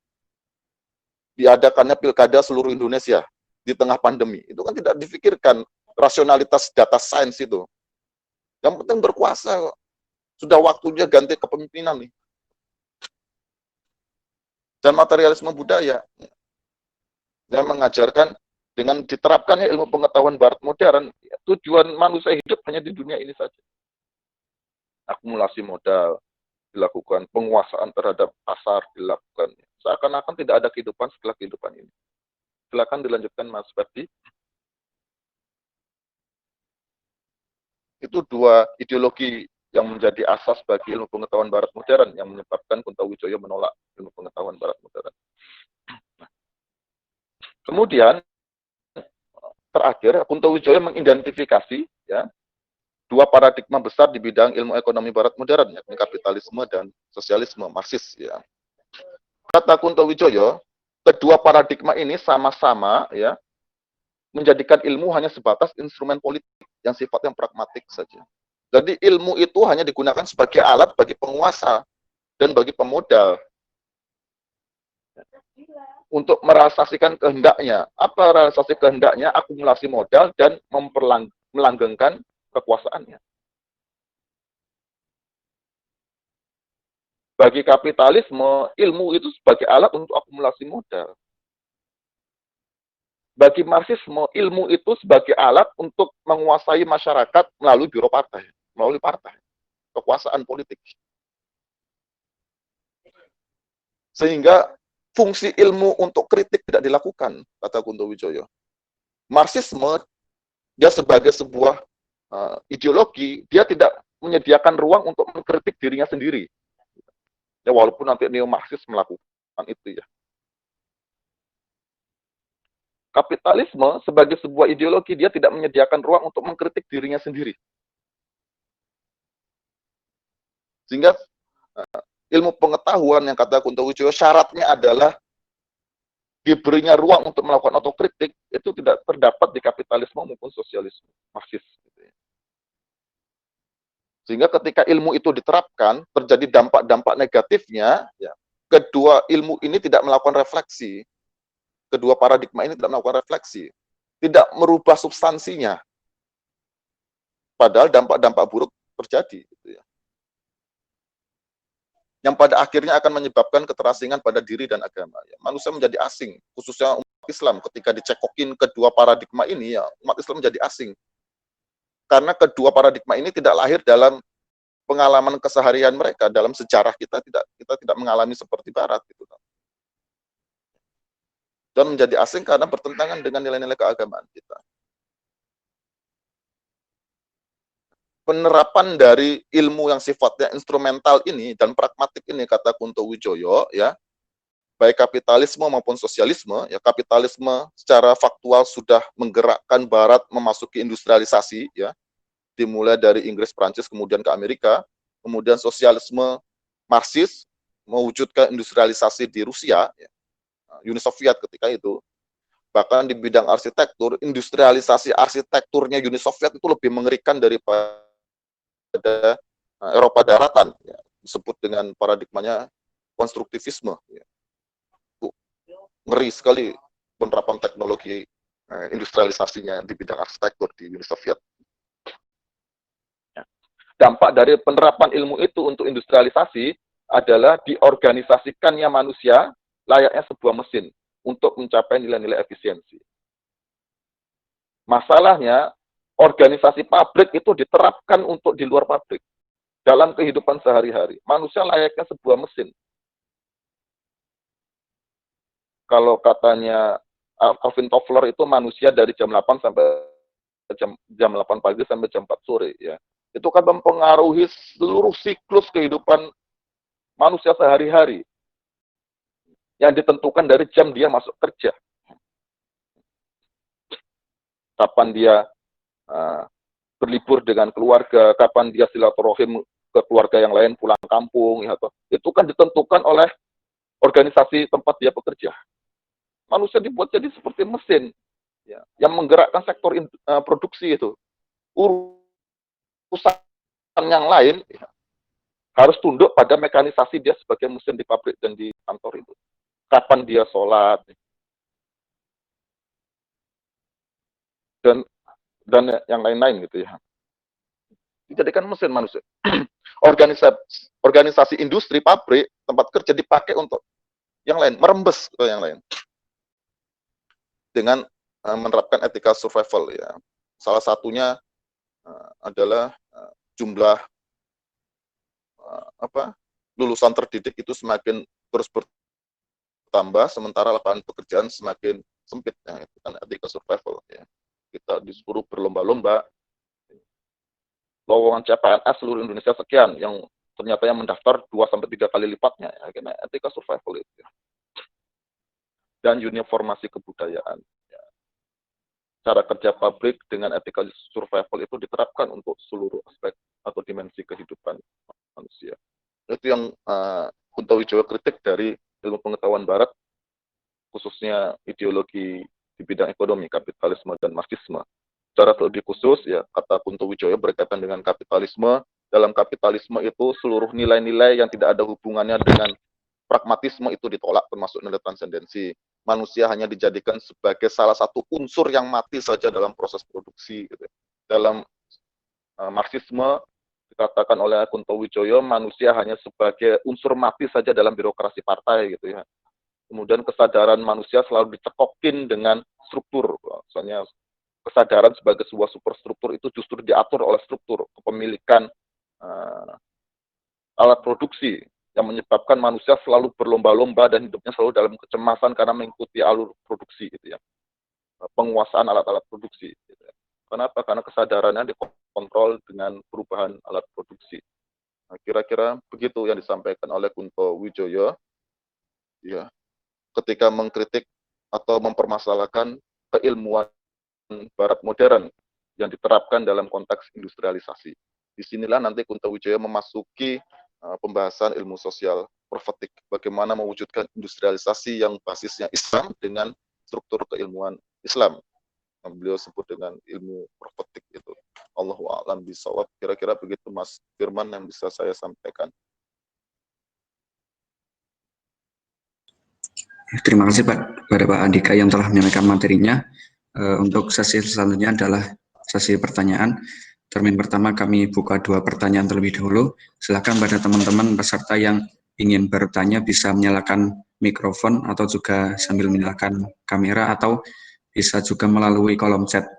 diadakannya pilkada seluruh Indonesia di tengah pandemi. Itu kan tidak difikirkan rasionalitas data sains itu. Yang penting berkuasa. Sudah waktunya ganti kepemimpinan nih. Dan materialisme budaya yang mengajarkan dengan diterapkannya ilmu pengetahuan barat modern, tujuan manusia hidup hanya di dunia ini saja. Akumulasi modal dilakukan, penguasaan terhadap pasar dilakukan. Seakan-akan tidak ada kehidupan setelah kehidupan ini. Silakan dilanjutkan, Mas Ferdi. Itu dua ideologi yang menjadi asas bagi ilmu pengetahuan barat modern yang menyebabkan Kunto Wijoyo menolak ilmu pengetahuan barat modern. Kemudian terakhir, Kunto Wijoyo mengidentifikasi, ya, dua paradigma besar di bidang ilmu ekonomi barat modern, yakni kapitalisme dan sosialisme Marxis. Ya. Kata Kunto Wijoyo, kedua paradigma ini sama-sama, ya, menjadikan ilmu hanya sebatas instrumen politik yang sifatnya pragmatik saja. Jadi ilmu itu hanya digunakan sebagai alat bagi penguasa dan bagi pemodal untuk merealisasikan kehendaknya. Apa realisasi kehendaknya? Akumulasi modal dan melanggengkan kekuasaannya. Bagi kapitalisme, ilmu itu sebagai alat untuk akumulasi modal. Bagi Marxisme, ilmu itu sebagai alat untuk menguasai masyarakat melalui biro partai, melalui partai, kekuasaan politik. Sehingga fungsi ilmu untuk kritik tidak dilakukan, kata Kunto Wijoyo. Marxisme, dia sebagai sebuah ideologi, dia tidak menyediakan ruang untuk mengkritik dirinya sendiri. Ya, walaupun nanti neo-Marxis melakukan itu, ya. Kapitalisme sebagai sebuah ideologi, dia tidak menyediakan ruang untuk mengkritik dirinya sendiri. Sehingga ilmu pengetahuan yang kata Kunto Wijoyo syaratnya adalah diberinya ruang untuk melakukan otokritik, itu tidak terdapat di kapitalisme maupun sosialisme Marxis. Sehingga ketika ilmu itu diterapkan, terjadi dampak-dampak negatifnya, ya, kedua ilmu ini tidak melakukan refleksi. Kedua paradigma ini tidak melakukan refleksi. Tidak merubah substansinya. Padahal dampak-dampak buruk terjadi. Gitu, ya. Yang pada akhirnya akan menyebabkan keterasingan pada diri dan agama. Ya. Manusia menjadi asing, khususnya umat Islam. Ketika dicekokin kedua paradigma ini, ya, umat Islam menjadi asing. Karena kedua paradigma ini tidak lahir dalam pengalaman keseharian mereka, dalam sejarah kita tidak mengalami seperti Barat. Gitu. Dan menjadi asing karena bertentangan dengan nilai-nilai keagamaan kita. Penerapan dari ilmu yang sifatnya instrumental ini dan pragmatik ini, kata Kunto Wijoyo, ya, baik kapitalisme maupun sosialisme, ya, kapitalisme secara faktual sudah menggerakkan Barat memasuki industrialisasi, ya, dimulai dari Inggris, Prancis, kemudian ke Amerika, kemudian sosialisme Marxis mewujudkan industrialisasi di Rusia, ya, Uni Soviet ketika itu. Bahkan di bidang arsitektur, industrialisasi arsitekturnya Uni Soviet itu lebih mengerikan daripada Eropa daratan, ya, disebut dengan paradigmanya konstruktivisme. Ya. Ngeri sekali penerapan teknologi industrialisasinya di bidang arsitektur di Uni Soviet. Ya. Dampak dari penerapan ilmu itu untuk industrialisasi adalah diorganisasikannya manusia layaknya sebuah mesin untuk mencapai nilai-nilai efisiensi. Masalahnya, organisasi pabrik itu diterapkan untuk di luar pabrik. Dalam kehidupan sehari-hari. Manusia layaknya sebuah mesin. kalau katanya Alvin Toffler itu manusia dari jam 8 sampai jam 8 pagi sampai jam 4 sore ya. Itu kan mempengaruhi seluruh siklus kehidupan manusia sehari-hari yang ditentukan dari jam dia masuk kerja. Kapan dia berlibur dengan keluarga, kapan dia silaturahim ke keluarga yang lain, pulang kampung, ya, itu kan ditentukan oleh organisasi tempat dia bekerja. Manusia dibuat jadi seperti mesin ya, yang menggerakkan sektor produksi itu. Urusan yang lain ya, harus tunduk pada mekanisasi dia sebagai mesin di pabrik dan di kantor itu. Kapan dia sholat dan yang lain-lain gitu ya. Dijadikan mesin manusia. Organisasi industri, pabrik, tempat kerja dipakai untuk yang lain, merembes ke yang lain. Dengan menerapkan etika survival ya. Salah satunya adalah jumlah lulusan terdidik itu semakin terus bertambah, sementara lapangan pekerjaan semakin sempit. Ya, itu kan etika survival ya. Kita disuruh berlomba-lomba, lowongan CPNS seluruh Indonesia sekian, yang ternyata yang mendaftar 2-3 kali lipatnya, ya, karena etika survival itu. Ya. Dan uniformasi kebudayaan. Ya. Cara kerja pabrik dengan etika survival itu diterapkan untuk seluruh aspek atau dimensi kehidupan manusia. Itu yang Kunto Wijoyo kritik dari ilmu pengetahuan Barat, khususnya ideologi di bidang ekonomi, kapitalisme, dan marxisme. Secara lebih khusus, ya, kata Kunto Wijoyo berkaitan dengan kapitalisme. Dalam kapitalisme itu seluruh nilai-nilai yang tidak ada hubungannya dengan pragmatisme itu ditolak, termasuk nilai transendensi. Manusia hanya dijadikan sebagai salah satu unsur yang mati saja dalam proses produksi. Gitu. Dalam marxisme dikatakan oleh Kunto Wijoyo, manusia hanya sebagai unsur mati saja dalam birokrasi partai gitu ya. Kemudian kesadaran manusia selalu dicekokin dengan struktur. Misalnya kesadaran sebagai sebuah superstruktur itu justru diatur oleh struktur kepemilikan alat produksi yang menyebabkan manusia selalu berlomba-lomba dan hidupnya selalu dalam kecemasan karena mengikuti alur produksi gitu ya. Penguasaan alat-alat produksi gitu ya. Kenapa? Karena kesadarannya dikontrol dengan perubahan alat produksi. Nah, kira-kira begitu yang disampaikan oleh Kunto Wijoyo ya, ketika mengkritik atau mempermasalahkan keilmuan Barat modern yang diterapkan dalam konteks industrialisasi. Disinilah nanti Kunto Wijoyo memasuki pembahasan ilmu sosial profetik, bagaimana mewujudkan industrialisasi yang basisnya Islam dengan struktur keilmuan Islam. Beliau sebut dengan ilmu profetik itu. Allahu a'lam bishawab. Kira-kira begitu Mas Firman yang bisa saya sampaikan. Terima kasih Pak kepada Pak Andika yang telah menyampaikan materinya. Untuk sesi selanjutnya adalah sesi pertanyaan. Termin pertama kami buka 2 pertanyaan terlebih dahulu. Silakan pada teman-teman peserta yang ingin bertanya bisa menyalakan mikrofon atau juga sambil menyalakan kamera atau bisa juga melalui kolom chat.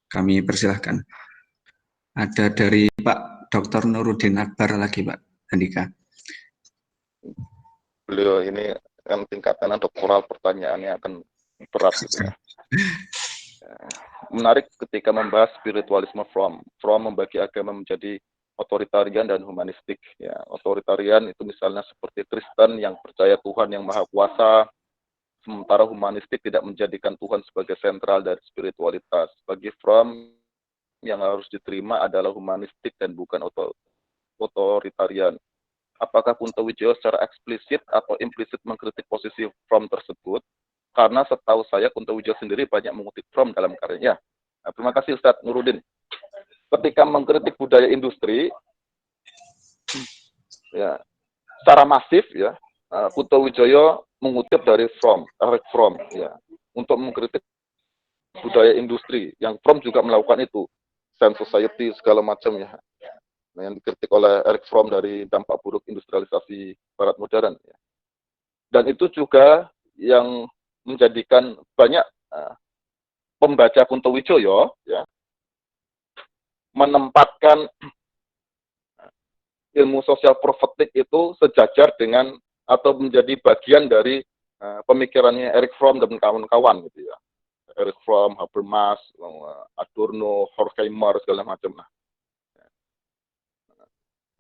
Kami persilahkan. Ada dari Pak Dr. Nuruddin Akbar lagi Pak Andika. Beliau ini kan tingkatan doktoral, pertanyaannya akan berat gitu ya. Menarik ketika membahas spiritualisme from membagi agama menjadi otoritarian dan humanistik ya. Otoritarian itu misalnya seperti Kristen yang percaya Tuhan yang Maha Kuasa, sementara humanistik tidak menjadikan Tuhan sebagai sentral dari spiritualitas. Bagi Fromm yang harus diterima adalah humanistik dan bukan otoritarian. Apakah Kunto Wijoyo secara eksplisit atau implisit mengkritik posisi Fromm tersebut? Karena setahu saya Kunto Wijoyo sendiri banyak mengutip Fromm dalam karyanya. Nah, terima kasih Ustadz Nuruddin. Ketika mengkritik budaya industri, ya, secara masif ya, Kunto Wijoyo mengutip dari Eric Fromm, ya, untuk mengkritik budaya industri. Yang Fromm juga melakukan itu, Sense Society segala macam ya. Yang dikritik oleh Eric Fromm dari dampak buruk industrialisasi Barat modern. Ya. Dan itu juga yang menjadikan banyak pembaca Kunto Wijoyo ya, menempatkan ilmu sosial profetik itu sejajar dengan atau menjadi bagian dari pemikirannya Erich Fromm dan kawan-kawan gitu ya. Erich Fromm, Habermas, Adorno, Horkheimer segala macam. Nah,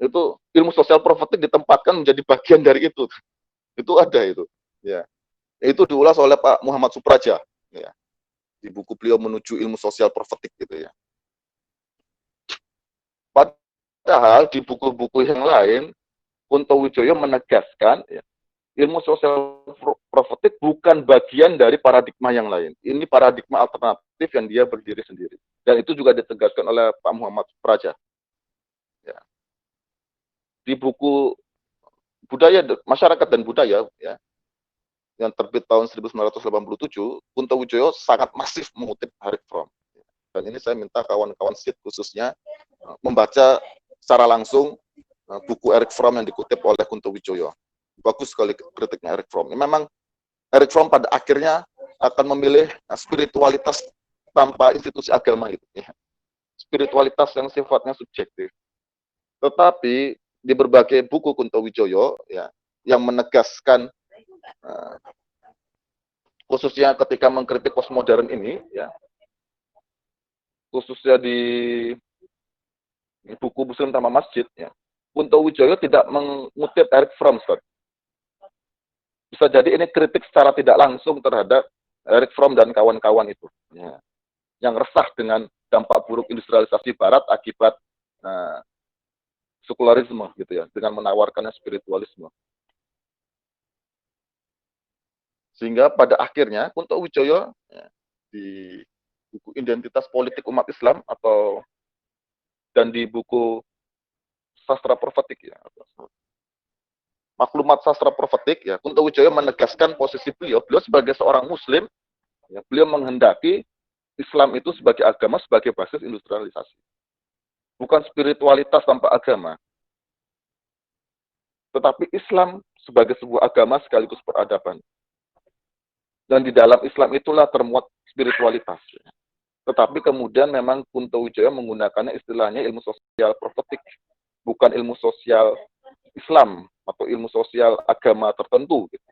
itu ilmu sosial profetik ditempatkan menjadi bagian dari itu. Itu ada itu. Ya. Itu diulas oleh Pak Muhammad Supraja ya. Di buku beliau Menuju Ilmu Sosial Profetik gitu ya. Padahal di buku-buku yang lain Kunto Wijoyo menegaskan ya, ilmu sosial profetik bukan bagian dari paradigma yang lain. Ini paradigma alternatif yang dia berdiri sendiri. Dan itu juga ditegaskan oleh Pak Muhammad Praja. Ya. Di buku Budaya Masyarakat dan Budaya ya, yang terbit tahun 1987, Kunto Wijoyo sangat masif mengutip Erich Fromm. Dan ini saya minta kawan-kawan SID khususnya membaca secara langsung buku Erich Fromm yang dikutip oleh Kunto Wijoyo. Bagus sekali kritiknya Erich Fromm. Memang Erich Fromm pada akhirnya akan memilih spiritualitas tanpa institusi agama itu. Ya. Spiritualitas yang sifatnya subjektif. Tetapi di berbagai buku Kunto Wijoyo ya, yang menegaskan khususnya ketika mengkritik postmodern ini ya, khususnya di buku Muslim Tanpa Masjid ya, Kunto Wijoyo tidak mengutip Erich Fromm, Ustaz. Bisa jadi ini kritik secara tidak langsung terhadap Erich Fromm dan kawan-kawan itu ya, yang resah dengan dampak buruk industrialisasi Barat akibat sekularisme gitu ya, dengan menawarkannya spiritualisme. Sehingga pada akhirnya Kunto Wijoyo ya, di buku Identitas Politik Umat Islam dan di buku Sastra Profetik ya, Maklumat Sastra Profetik ya, Kunto Wijoyo menegaskan posisi beliau sebagai seorang Muslim ya, beliau menghendaki Islam itu sebagai agama sebagai basis industrialisasi, bukan spiritualitas tanpa agama, tetapi Islam sebagai sebuah agama sekaligus peradaban. Dan di dalam Islam itulah termuat spiritualitas. Tetapi kemudian memang Kunto Wijoyo menggunakannya istilahnya ilmu sosial profetik, bukan ilmu sosial Islam atau ilmu sosial agama tertentu. Gitu.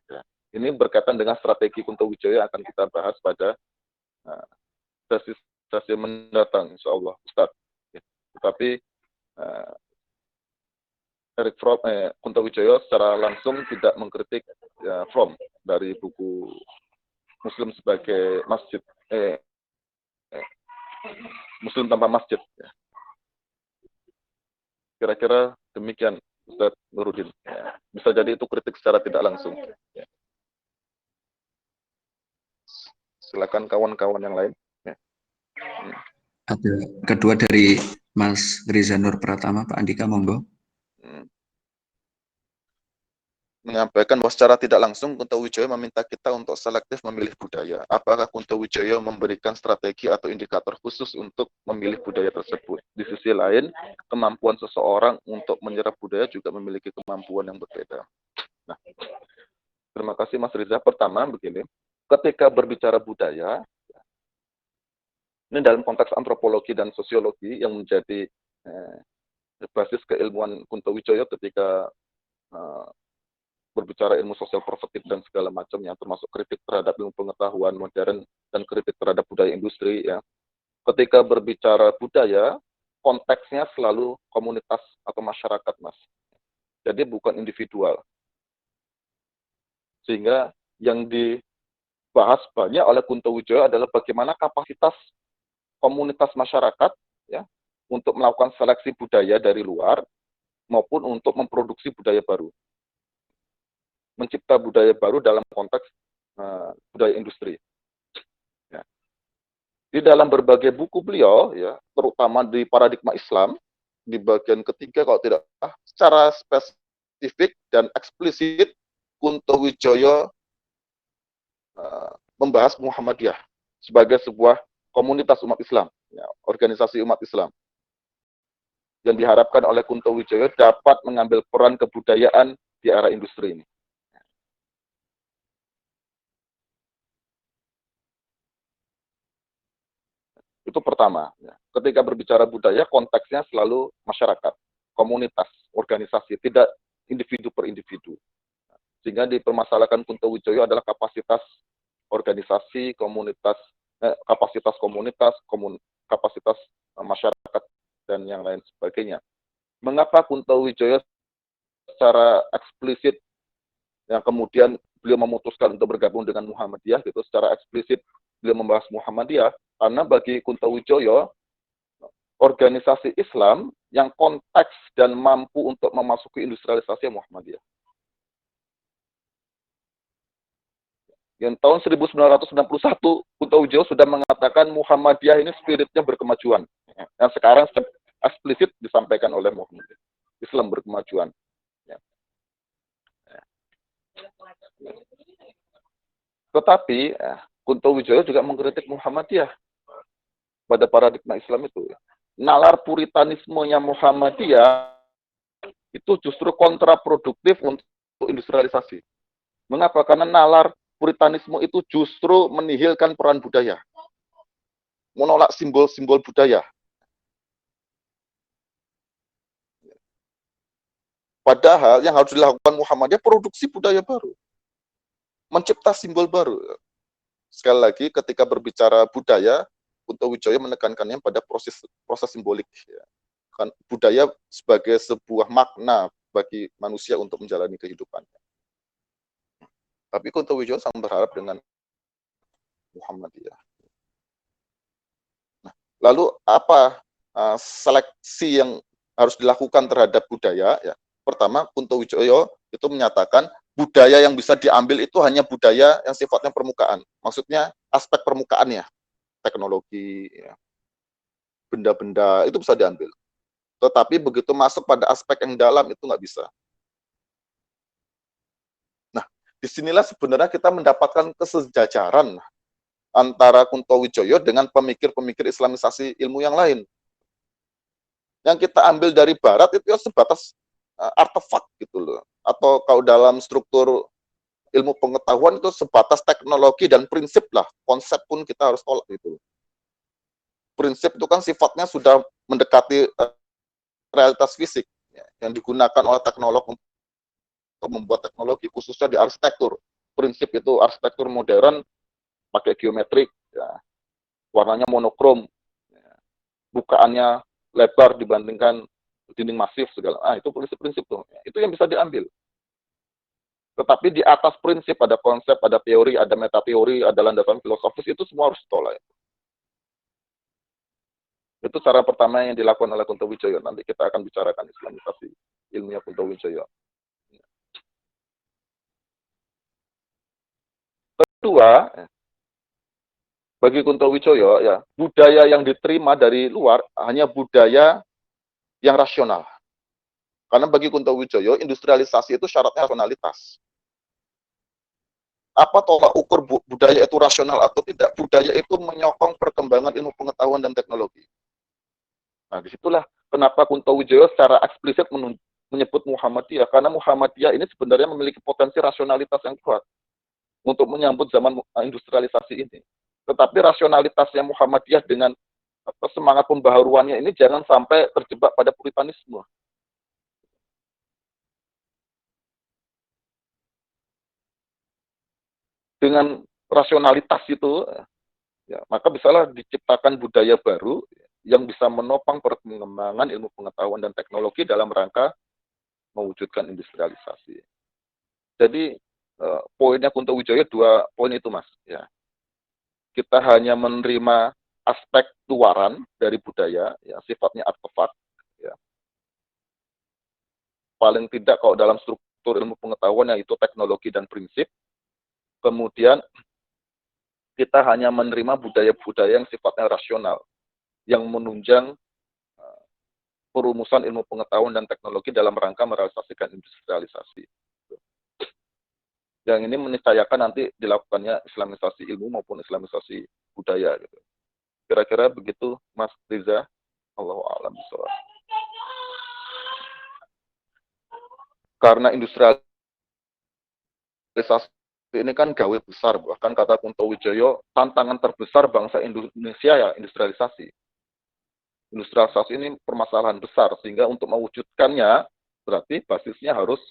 Ini berkaitan dengan strategi Kunto Wijoyo yang akan kita bahas pada sesi mendatang, insya Allah, Ustaz. Tetapi Erich Fromm, Kunto Wijoyo secara langsung tidak mengkritik Fromm dari buku Muslim sebagai masjid, Muslim Tanpa Masjid. Ya. Kira-kira demikian, Ustaz Nurudin. Ya. Bisa jadi itu kritik secara tidak langsung. Ya. Silakan kawan-kawan yang lain. Ya. Ada kedua dari Mas Riza Nur Pratama, Pak Andika, monggo. Menyampaikan bahwa secara tidak langsung Kunto Wijoyo meminta kita untuk selektif memilih budaya. Apakah Kunto Wijoyo memberikan strategi atau indikator khusus untuk memilih budaya tersebut? Di sisi lain, kemampuan seseorang untuk menyerap budaya juga memiliki kemampuan yang berbeda. Nah, terima kasih Mas Riza. Pertama, begini, ketika berbicara budaya, ini dalam konteks antropologi dan sosiologi yang menjadi basis keilmuan Kunto Wijoyo ketika berbicara ilmu sosial profetik dan segala macamnya, termasuk kritik terhadap ilmu pengetahuan modern dan kritik terhadap budaya industri. Ya. Ketika berbicara budaya, konteksnya selalu komunitas atau masyarakat, Mas. Jadi bukan individual. Sehingga yang dibahas banyak oleh Kunto Wijoyo adalah bagaimana kapasitas komunitas masyarakat ya untuk melakukan seleksi budaya dari luar maupun untuk memproduksi budaya baru. Mencipta budaya baru dalam konteks budaya industri. Ya. Di dalam berbagai buku beliau, ya, terutama di paradigma Islam, di bagian ketiga kalau tidak secara spesifik dan eksplisit, Kunto Wijoyo membahas Muhammadiyah sebagai sebuah komunitas umat Islam, ya, organisasi umat Islam, yang diharapkan oleh Kunto Wijoyo dapat mengambil peran kebudayaan di era industri ini. Itu pertama. Ketika berbicara budaya, konteksnya selalu masyarakat, komunitas, organisasi, tidak individu per individu. Sehingga dipermasalahkan Kunto Wijoyo adalah kapasitas organisasi, kapasitas masyarakat, dan yang lain sebagainya. Mengapa Kunto Wijoyo secara eksplisit yang kemudian beliau memutuskan untuk bergabung dengan Muhammadiyah gitu, secara eksplisit beliau membahas Muhammadiyah, karena bagi Kunto Wijoyo organisasi Islam yang konteks dan mampu untuk memasuki industrialisasi Muhammadiyah. Yang tahun 1991, Kunto Wijoyo sudah mengatakan Muhammadiyah ini spiritnya berkemajuan. Yang sekarang eksplisit disampaikan oleh Muhammadiyah. Islam berkemajuan. Tetapi Kunto Wijoyo juga mengkritik Muhammadiyah pada paradigma Islam itu. Nalar puritanismenya Muhammadiyah itu justru kontraproduktif untuk industrialisasi. Mengapa? Karena nalar puritanisme itu justru menihilkan peran budaya, menolak simbol-simbol budaya. Padahal yang harus dilakukan Muhammadiyah produksi budaya baru, mencipta simbol baru. Sekali lagi, ketika berbicara budaya, Kunto Wijoyo menekankannya pada proses simbolik. Ya. Kan, budaya sebagai sebuah makna bagi manusia untuk menjalani kehidupannya. Tapi Kunto Wijoyo sangat berharap dengan Muhammadiyah. Nah, lalu apa seleksi yang harus dilakukan terhadap budaya? Ya. Pertama, Kunto Wijoyo itu menyatakan budaya yang bisa diambil itu hanya budaya yang sifatnya permukaan. Maksudnya aspek permukaannya, teknologi, benda-benda itu bisa diambil. Tetapi begitu masuk pada aspek yang dalam itu nggak bisa. Nah, disinilah sebenarnya kita mendapatkan kesejajaran antara Kunto Wijoyo dengan pemikir-pemikir Islamisasi ilmu yang lain. Yang kita ambil dari Barat itu ya sebatas artefak gitu loh. Atau kalau dalam struktur ilmu pengetahuan itu sebatas teknologi dan prinsip lah. Konsep pun kita harus tolak gitu. Prinsip itu kan sifatnya sudah mendekati realitas fisik ya, yang digunakan oleh teknolog untuk membuat teknologi, khususnya di arsitektur. Prinsip itu arsitektur modern pakai geometrik, ya, warnanya monokrom, ya, bukaannya lebar dibandingkan dinding masif segala. Itu prinsip-prinsip tuh. Itu yang bisa diambil. Tetapi di atas prinsip ada konsep, ada teori, ada metateori, ada landasan filosofis, itu semua harus ditolak. Itu cara pertama yang dilakukan oleh Kunto Wijoyo. Nanti kita akan bicarakan Islamisasi ilmiah Kunto Wijoyo. Kedua, bagi Kunto Wijoyo, ya, budaya yang diterima dari luar hanya budaya yang rasional. Karena bagi Kunto Wijoyo, industrialisasi itu syaratnya rasionalitas. Apa tolak ukur budaya itu rasional atau tidak? Budaya itu menyokong perkembangan ilmu pengetahuan dan teknologi. Nah, disitulah kenapa Kunto Wijoyo secara eksplisit menyebut Muhammadiyah. Karena Muhammadiyah ini sebenarnya memiliki potensi rasionalitas yang kuat untuk menyambut zaman industrialisasi ini. Tetapi rasionalitasnya Muhammadiyah dengan semangat pembaharuannya ini jangan sampai terjebak pada puritanisme. Dengan rasionalitas itu, ya, maka bisalah diciptakan budaya baru yang bisa menopang perkembangan ilmu pengetahuan dan teknologi dalam rangka mewujudkan industrialisasi. Jadi poinnya Kunto Wijoyo 2 poin itu, Mas. Ya. Kita hanya menerima aspek luaran dari budaya, ya, sifatnya artefak. Ya. Paling tidak kalau dalam struktur ilmu pengetahuan yaitu teknologi dan prinsip. Kemudian kita hanya menerima budaya-budaya yang sifatnya rasional, yang menunjang perumusan ilmu pengetahuan dan teknologi dalam rangka merealisasikan industrialisasi. Yang ini meniscayakan nanti dilakukannya Islamisasi ilmu maupun Islamisasi budaya. Gitu. Kira-kira begitu, Mas Riza. Allahu a'lam bishawab. Karena industrialisasi ini kan gawe besar, bahkan kata Kunto Wijoyo, tantangan terbesar bangsa Indonesia ya industrialisasi. Industrialisasi ini permasalahan besar, sehingga untuk mewujudkannya berarti basisnya harus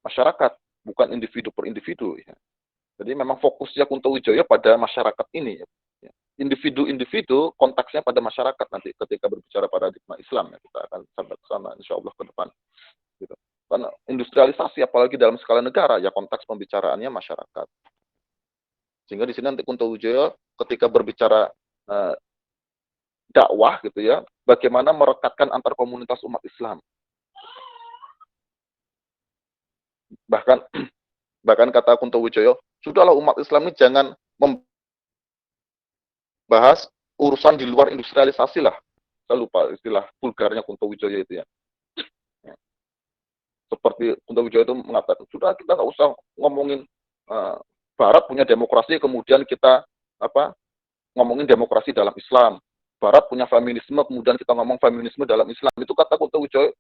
masyarakat. bukan individu per individu ya. Jadi memang fokusnya Kuntowijoyo pada masyarakat ini ya. Individu-individu konteksnya pada masyarakat nanti ketika berbicara paradigma Islam ya, kita akan sampai ke sana insya Allah ke depan gitu. Karena industrialisasi apalagi dalam skala negara ya konteks pembicaraannya masyarakat. Sehingga di sini nanti Kuntowijoyo ketika berbicara dakwah gitu ya, bagaimana merekatkan antar komunitas umat Islam. Bahkan kata Kuntowijoyo, sudahlah umat Islam ini jangan membahas urusan di luar industrialisasi lah. Saya lupa istilah vulgarnya Kuntowijoyo itu ya. Seperti Kuntowijoyo itu mengatakan, sudah kita nggak usah ngomongin Barat punya demokrasi, kemudian kita ngomongin demokrasi dalam Islam. Barat punya feminisme, kemudian kita ngomong feminisme dalam Islam. Itu kata Kuntowijoyo,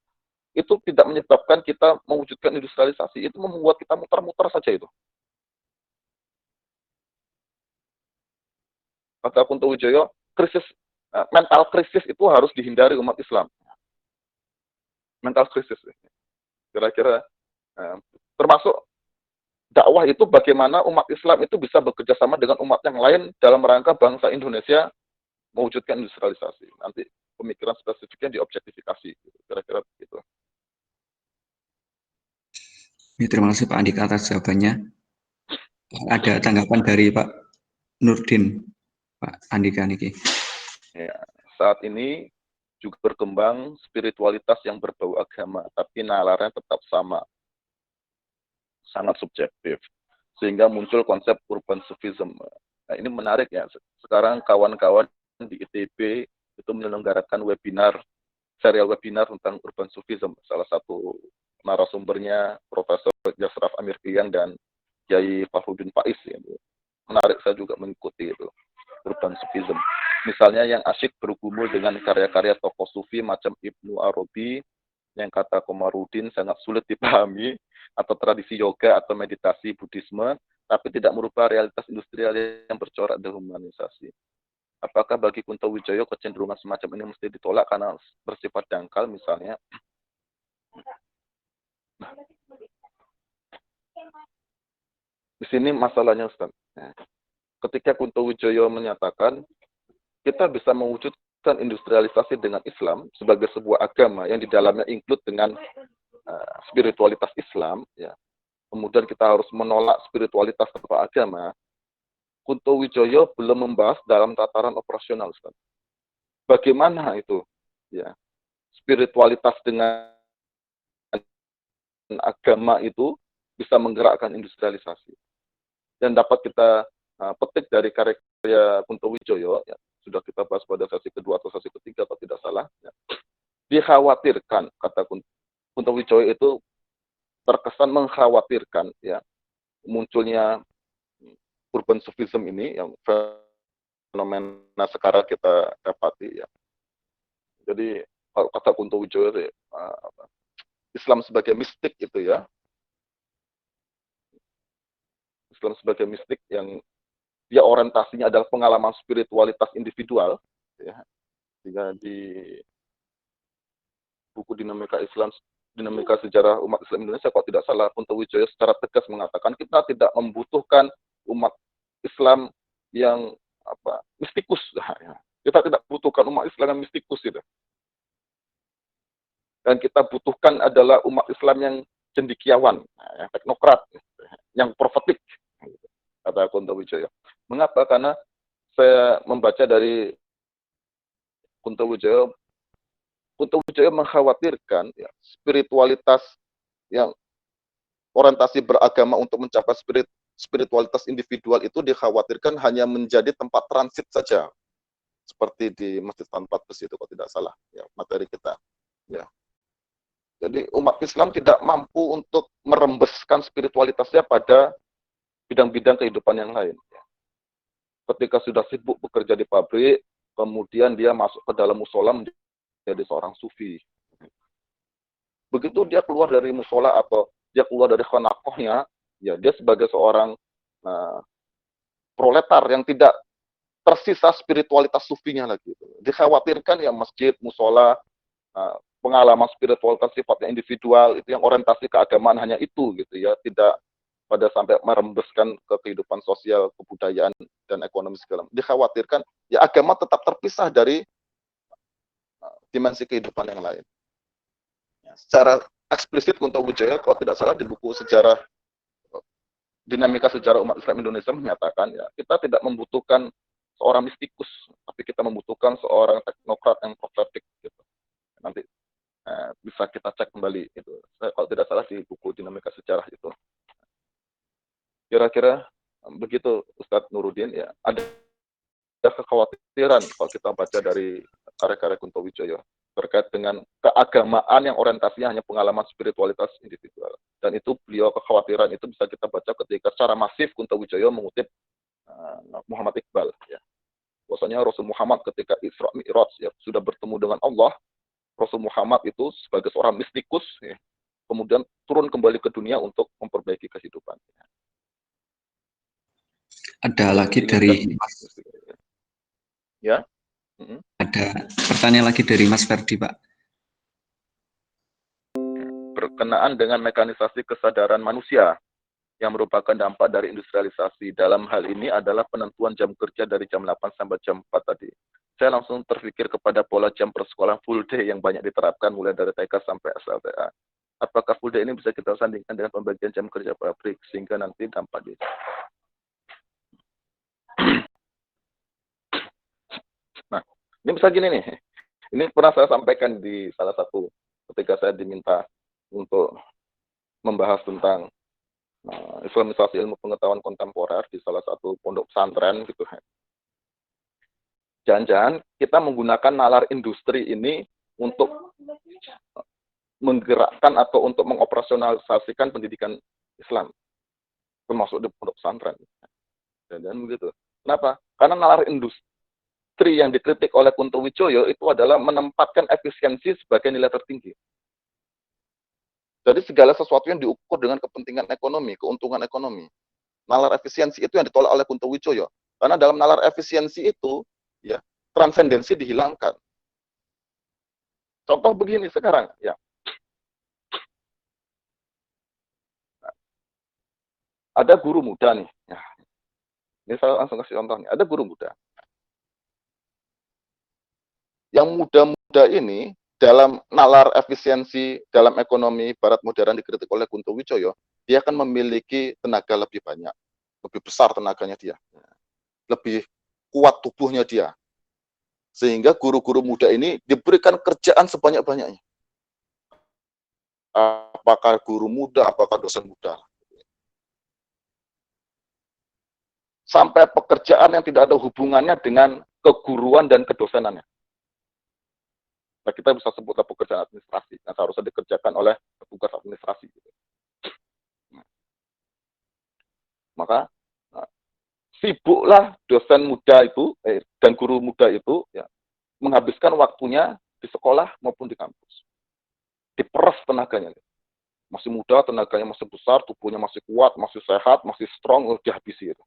itu tidak menyebabkan kita mewujudkan industrialisasi. Itu membuat kita muter-muter saja itu. Kata Kuntowijoyo, mental krisis itu harus dihindari umat Islam. Mental krisis. Kira-kira termasuk dakwah itu bagaimana umat Islam itu bisa bekerja sama dengan umat yang lain dalam rangka bangsa Indonesia mewujudkan industrialisasi. Nanti pemikiran spesifiknya diobjektifikasi. Kira-kira begitu. Ya, terima kasih Pak Andika atas jawabannya. Ada tanggapan dari Pak Nurdin, Pak Andika niki. Ya, saat ini juga berkembang spiritualitas yang berbau agama, tapi nalarnya tetap sama, sangat subjektif, sehingga muncul konsep urban sufism. Nah, ini menarik ya. Sekarang kawan-kawan di ITB itu menyelenggarakan serial webinar tentang urban sufism. Salah satu narasumbernya Profesor Jasraf Amir Kian dan Kiai Fahrudin Faiz. Ya. Menarik, saya juga mengikuti itu, urban sufism. Misalnya yang asyik bergumul dengan karya-karya tokoh sufi macam Ibnu Arabi, yang kata Komarudin sangat sulit dipahami, atau tradisi yoga atau meditasi Buddhisme, tapi tidak merubah realitas industrial yang bercorak dehumanisasi. Apakah bagi Kuntowijoyo kecenderungan semacam ini mesti ditolak karena bersifat dangkal misalnya? Nah, di sini masalahnya Ustaz. Ketika Kuntowijoyo menyatakan kita bisa mewujudkan industrialisasi dengan Islam sebagai sebuah agama yang di dalamnya include dengan spiritualitas Islam, ya. Kemudian kita harus menolak spiritualitas tanpa agama. Kuntowijoyo belum membahas dalam tataran operasional, Ustaz. Bagaimana itu, ya, spiritualitas dengan agama itu bisa menggerakkan industrialisasi. Dan dapat kita petik dari karya Kuntowijoyo, ya, sudah kita bahas pada sesi kedua atau sesi ketiga kalau tidak salah, ya. Dikhawatirkan, kata Kuntowijoyo itu terkesan mengkhawatirkan ya munculnya urban sufism ini yang fenomena sekarang kita dapati ya. Jadi kalau kata Kuntowijoyo Islam sebagai mistik itu ya. Islam sebagai mistik yang dia orientasinya adalah pengalaman spiritualitas individual ya. Sehingga di buku Dinamika Islam, Dinamika Sejarah Umat Islam Indonesia, kalau tidak salah, Kuntowijoyo secara tegas mengatakan kita tidak membutuhkan umat Islam yang mistikus. Kita tidak butuhkan umat Islam yang mistikus gitu. Dan kita butuhkan adalah umat Islam yang cendekiawan, yang teknokrat, yang profetik, kata Kuntowijoyo. Mengapa? Karena saya membaca dari Kuntowijoyo mengkhawatirkan ya, spiritualitas yang orientasi beragama untuk mencapai spiritualitas individual itu dikhawatirkan hanya menjadi tempat transit saja, seperti di Masjid Tanpa Besi itu kalau tidak salah ya, materi kita ya. Jadi umat Islam tidak mampu untuk merembeskan spiritualitasnya pada bidang-bidang kehidupan yang lain ya. Ketika sudah sibuk bekerja di pabrik, kemudian dia masuk ke dalam musola menjadi seorang sufi. Begitu dia keluar dari musola atau dia keluar dari khonakohnya, ya dia sebagai seorang proletar yang tidak tersisa spiritualitas sufinya lagi. Dikhawatirkan ya masjid, musola, pengalaman spiritualitas sifatnya individual itu yang orientasi keagamaan hanya itu gitu ya, tidak pada sampai merembeskan ke kehidupan sosial, kebudayaan, dan ekonomi segala. Dikhawatirkan ya agama tetap terpisah dari dimensi kehidupan yang lain. Ya, secara eksplisit Kunto Wijaya kalau tidak salah di buku sejarah dinamika sejarah umat Islam Indonesia menyatakan ya kita tidak membutuhkan seorang mistikus, tapi kita membutuhkan seorang teknokrat yang profetik gitu. Nanti bisa kita cek kembali itu. Kalau tidak salah di buku dinamika sejarah itu. Kira-kira begitu Ustadz Nuruddin ya. Ada kekhawatiran kalau kita baca dari karya-karya Kunto Wijaya terkait dengan keagamaan yang orientasinya hanya pengalaman spiritualitas individual. Dan itu beliau kekhawatiran itu bisa kita baca ketika secara masif Kunto Wijaya mengutip Muhammad Iqbal. Ya. Bahwasanya Rasul Muhammad ketika Isra Mi'raj ya, sudah bertemu dengan Allah, Rasul Muhammad itu sebagai seorang mistikus, ya, kemudian turun kembali ke dunia untuk memperbaiki kehidupan. Ada lagi dari Mas. Ya. Ada pertanyaan lagi dari Mas Ferdi, Pak. Berkenaan dengan mekanisasi kesadaran manusia yang merupakan dampak dari industrialisasi. Dalam hal ini adalah penentuan jam kerja dari jam 8 sampai jam 4 tadi. Saya langsung terpikir kepada pola jam persekolahan full day yang banyak diterapkan mulai dari TK sampai SLTA. Apakah full day ini bisa kita sandingkan dengan pembagian jam kerja pabrik sehingga nanti dampak di Nah, ini bisa gini nih. Ini pernah saya sampaikan di salah satu ketika saya diminta untuk membahas tentang Islamisasi ilmu pengetahuan kontemporer di salah satu pondok pesantren gitu. Jangan-jangan kita menggunakan nalar industri ini untuk menggerakkan atau untuk mengoperasionalisasikan pendidikan Islam, termasuk di pondok pesantren. Dan begitu. Kenapa? Karena nalar industri yang dikritik oleh Kunto Wijaya itu adalah menempatkan efisiensi sebagai nilai tertinggi. Jadi segala sesuatu yang diukur dengan kepentingan ekonomi, keuntungan ekonomi. Nalar efisiensi itu yang ditolak oleh Kunto Wijaya. Karena dalam nalar efisiensi itu, ya, transendensi dihilangkan. Contoh begini sekarang, ya. Ada guru muda nih. Ya. Ini saya langsung kasih contoh nih. Ada guru muda. Yang muda-muda ini dalam nalar efisiensi dalam ekonomi barat modern dikritik oleh Kunto Wijaya, dia akan memiliki tenaga lebih banyak, lebih besar tenaganya dia, lebih kuat tubuhnya dia, sehingga guru-guru muda ini diberikan kerjaan sebanyak-banyaknya. Apakah guru muda, apakah dosen muda, sampai pekerjaan yang tidak ada hubungannya dengan keguruan dan kedosenannya. Nah, kita bisa sebutlah pekerjaan administrasi yang seharusnya dikerjakan oleh petugas administrasi. Maka sibuklah dosen muda itu dan guru muda itu ya, menghabiskan waktunya di sekolah maupun di kampus. Diperas tenaganya. Masih muda, tenaganya masih besar, tubuhnya masih kuat, masih sehat, masih strong, dihabisi itu.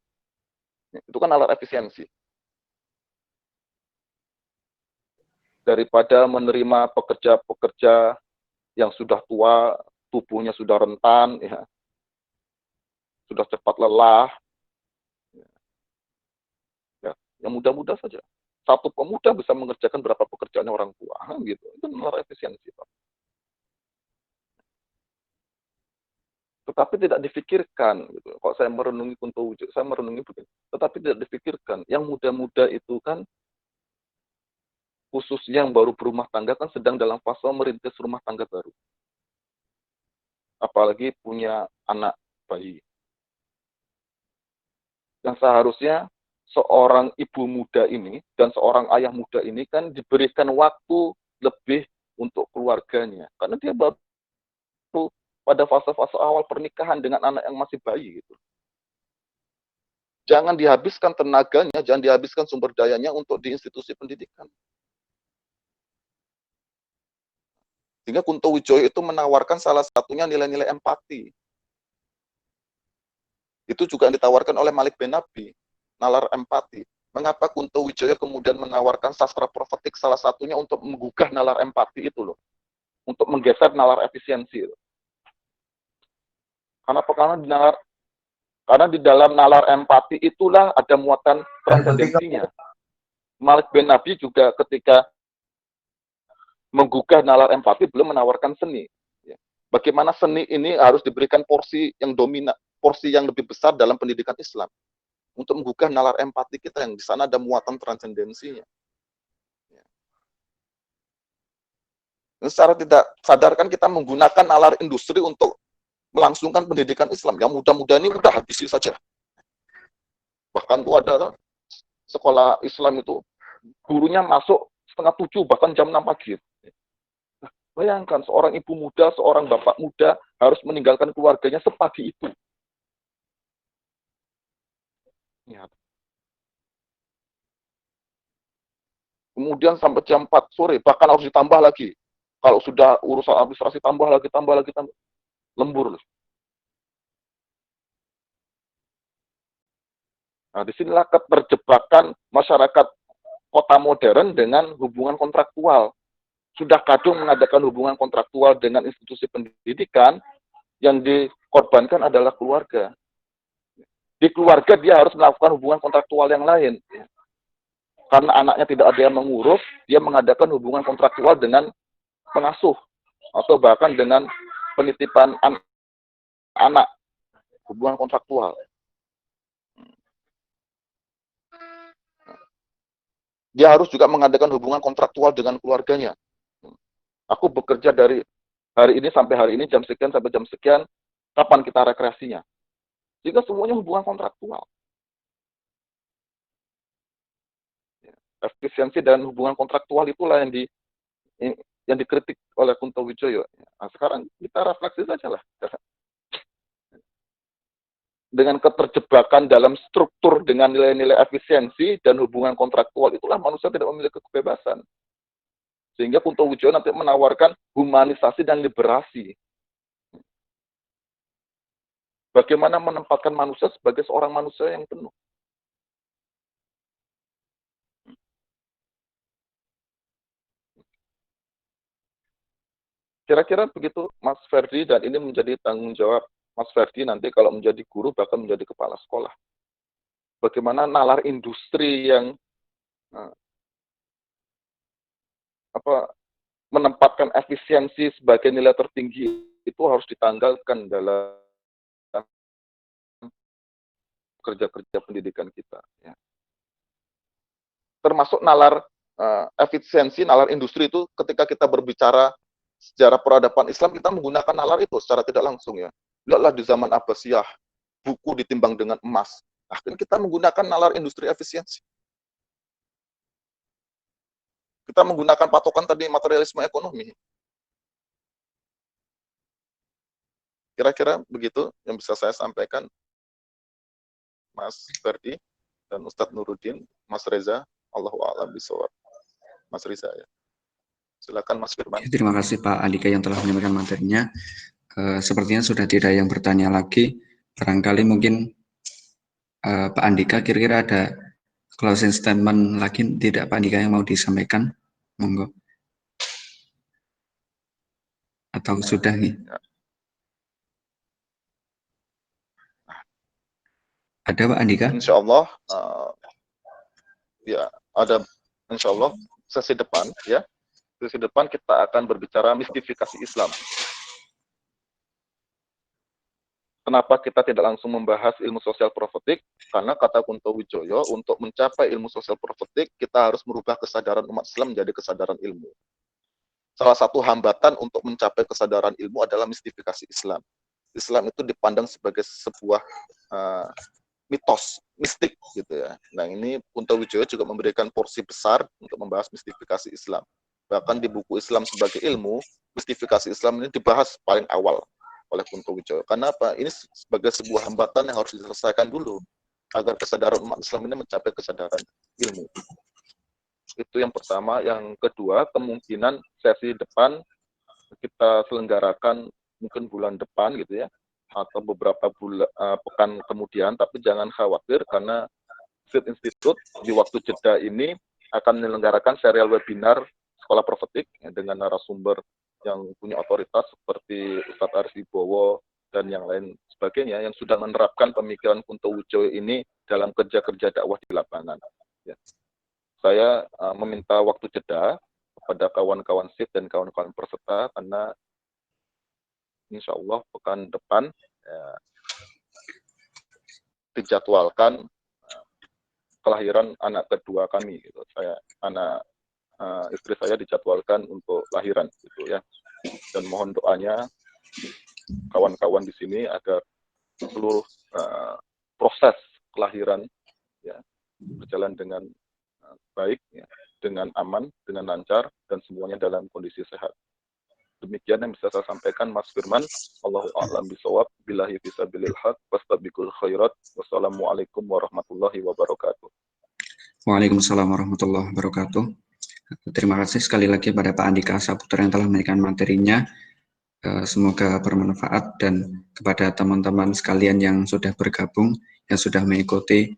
Itu kan alat efisiensi. Daripada menerima pekerja-pekerja yang sudah tua, tubuhnya sudah rentan, ya, sudah cepat lelah, ya, yang muda-muda saja. Satu pemuda bisa mengerjakan berapa pekerjaan orang tua, gitu. Itu nalar efisiensi, Pak. Tetapi tidak difikirkan, gitu. Kalau saya merenungi Kunto Wijaya, saya merenungi begini. Tetapi tidak difikirkan, yang muda-muda itu kan khususnya yang baru berumah tangga kan sedang dalam fase merintis rumah tangga baru. Apalagi punya anak bayi. Yang seharusnya seorang ibu muda ini dan seorang ayah muda ini kan diberikan waktu lebih untuk keluarganya. Karena dia baru pada fase-fase awal pernikahan dengan anak yang masih bayi gitu. Jangan dihabiskan tenaganya, jangan dihabiskan sumber dayanya untuk di institusi pendidikan. Sehingga Kunto Wijaya itu menawarkan salah satunya nilai-nilai empati. Itu juga yang ditawarkan oleh Malik bin Nabi, nalar empati. Mengapa Kunto Wijaya kemudian menawarkan sastra profetik salah satunya untuk menggugah nalar empati itu loh. Untuk menggeser nalar efisiensi itu. Karena di nalar Karena di dalam nalar empati itulah ada muatan transendensinya. Malik bin Nabi juga ketika menggugah nalar empati belum menawarkan seni. Bagaimana seni ini harus diberikan porsi yang dominan, porsi yang lebih besar dalam pendidikan Islam untuk menggugah nalar empati kita yang di sana ada muatan transendensinya. Secara tidak sadar kan kita menggunakan nalar industri untuk melangsungkan pendidikan Islam. Yang muda-muda ini udah habisi saja. Bahkan tuh ada sekolah Islam itu gurunya masuk 6:30 bahkan jam 6 pagi. Bayangkan seorang ibu muda, seorang bapak muda harus meninggalkan keluarganya sepagi itu. Ya. Kemudian sampai jam 4 sore, bahkan harus ditambah lagi. Kalau sudah urusan administrasi tambah lagi, lembur. Nah, disinilah keterjebakan masyarakat kota modern dengan hubungan kontraktual. Sudah kadung mengadakan hubungan kontraktual dengan institusi pendidikan, yang dikorbankan adalah keluarga. Di keluarga dia harus melakukan hubungan kontraktual yang lain. Karena anaknya tidak ada yang mengurus, dia mengadakan hubungan kontraktual dengan pengasuh, atau bahkan dengan penitipan anak, hubungan kontraktual. Dia harus juga mengadakan hubungan kontraktual dengan keluarganya. Aku bekerja dari hari ini sampai hari ini, jam sekian sampai jam sekian, kapan kita rekreasinya? Sehingga semuanya hubungan kontraktual. Efisiensi dan hubungan kontraktual itulah yang dikritik oleh Kunto Wijoyo. Nah, sekarang kita refleksi saja lah. Dengan keterjebakan dalam struktur dengan nilai-nilai efisiensi dan hubungan kontraktual, itulah manusia tidak memiliki kebebasan. Sehingga Kunto Wijoyo nanti menawarkan humanisasi dan liberasi. Bagaimana menempatkan manusia sebagai seorang manusia yang penuh. Kira-kira begitu Mas Ferdi, dan ini menjadi tanggung jawab Mas Ferdi nanti kalau menjadi guru bahkan menjadi kepala sekolah. Bagaimana nalar industri yang menempatkan efisiensi sebagai nilai tertinggi itu harus ditanggalkan dalam kerja-kerja pendidikan kita. Ya. Termasuk nalar efisiensi, nalar industri itu ketika kita berbicara sejarah peradaban Islam, kita menggunakan nalar itu secara tidak langsung ya. Lihatlah di zaman Abbasiyah, buku ditimbang dengan emas. Akhirnya kita menggunakan nalar industri efisiensi. Kita menggunakan patokan tadi materialisme ekonomi. Kira-kira begitu yang bisa saya sampaikan, Mas Ferdi dan Ustadz Nuruddin, Mas Reza, Allahu a'lam bishawab. Mas Riza ya. Silakan Mas Firman. Terima kasih Pak Andika yang telah menyampaikan materinya. Sepertinya sudah tidak yang bertanya lagi. Barangkali mungkin Pak Andika kira-kira ada closing statement lagi tidak Pak Andika yang mau disampaikan? Monggo. Atau sudah nih? Ada Pak Andika? Insya Allah, ya ada. Insya Allah sesi depan ya. Sesi depan kita akan berbicara mistifikasi Islam. Kenapa kita tidak langsung membahas ilmu sosial profetik? Karena kata Kunto Wijoyo, untuk mencapai ilmu sosial profetik, kita harus merubah kesadaran umat Islam menjadi kesadaran ilmu. Salah satu hambatan untuk mencapai kesadaran ilmu adalah mistifikasi Islam. Islam itu dipandang sebagai sebuah mitos, mistik gitu ya. Nah ini Kunto Wijoyo juga memberikan porsi besar untuk membahas mistifikasi Islam. Bahkan di buku Islam sebagai ilmu, mistifikasi Islam ini dibahas paling awal oleh Kunto Wijoyo. Karena apa? Ini sebagai sebuah hambatan yang harus diselesaikan dulu agar kesadaran umat Islam ini mencapai kesadaran ilmu. Itu yang pertama. Yang kedua, kemungkinan sesi depan kita selenggarakan mungkin bulan depan gitu ya, atau beberapa pekan kemudian, tapi jangan khawatir karena Seed Institute di waktu jeda ini akan menyelenggarakan serial webinar sekolah profetik ya, dengan narasumber yang punya otoritas seperti Ustadz Aris Wibowo, dan yang lain sebagainya yang sudah menerapkan pemikiran Kunto Wijoyo ini dalam kerja-kerja dakwah di lapangan. Ya. Saya meminta waktu jeda kepada kawan-kawan SIP dan kawan-kawan peserta karena insya Allah pekan depan dijadwalkan kelahiran anak kedua kami gitu. Istri saya dijadwalkan untuk lahiran gitu ya. Dan mohon doanya kawan-kawan di sini agar seluruh proses kelahiran ya berjalan dengan baik ya, dengan aman, dengan lancar dan semuanya dalam kondisi sehat. Demikian yang bisa saya sampaikan, Mas Firman. Allahu a'lam bishawab. Billahi fisabilil haq. Wastabiqul khairat. Wassalamualaikum warahmatullahi wabarakatuh. Waalaikumsalam warahmatullahi wabarakatuh. Terima kasih sekali lagi pada Pak Andika Saputra yang telah memberikan materinya. Semoga bermanfaat, dan kepada teman-teman sekalian yang sudah bergabung, yang sudah mengikuti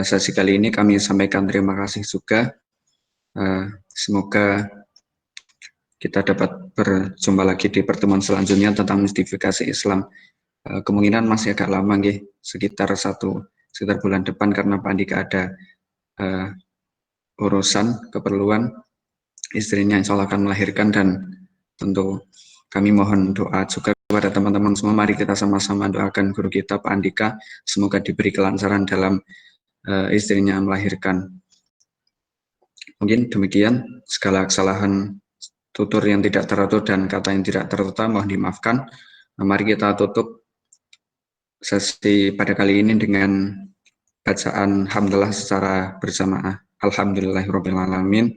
sesi kali ini, kami sampaikan terima kasih juga. Semoga kita dapat berjumpa lagi di pertemuan selanjutnya tentang mistifikasi Islam. Kemungkinan masih agak lama, sekitar bulan depan, karena Pak Andika ada urusan keperluan, istrinya insya Allah akan melahirkan, dan tentu kami mohon doa juga kepada teman-teman semua. Mari kita sama-sama doakan guru kita Pak Andika, semoga diberi kelancaran dalam istrinya melahirkan. Mungkin demikian, segala kesalahan tutur yang tidak teratur dan kata yang tidak tertuta mohon dimaafkan. Mari kita tutup sesi pada kali ini dengan bacaan hamdalah secara berjamaah. Alhamdulillahirrahmanirrahim.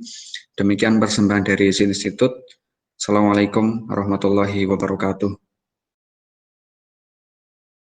Demikian persembahan dari Institut. Assalamualaikum warahmatullahi wabarakatuh.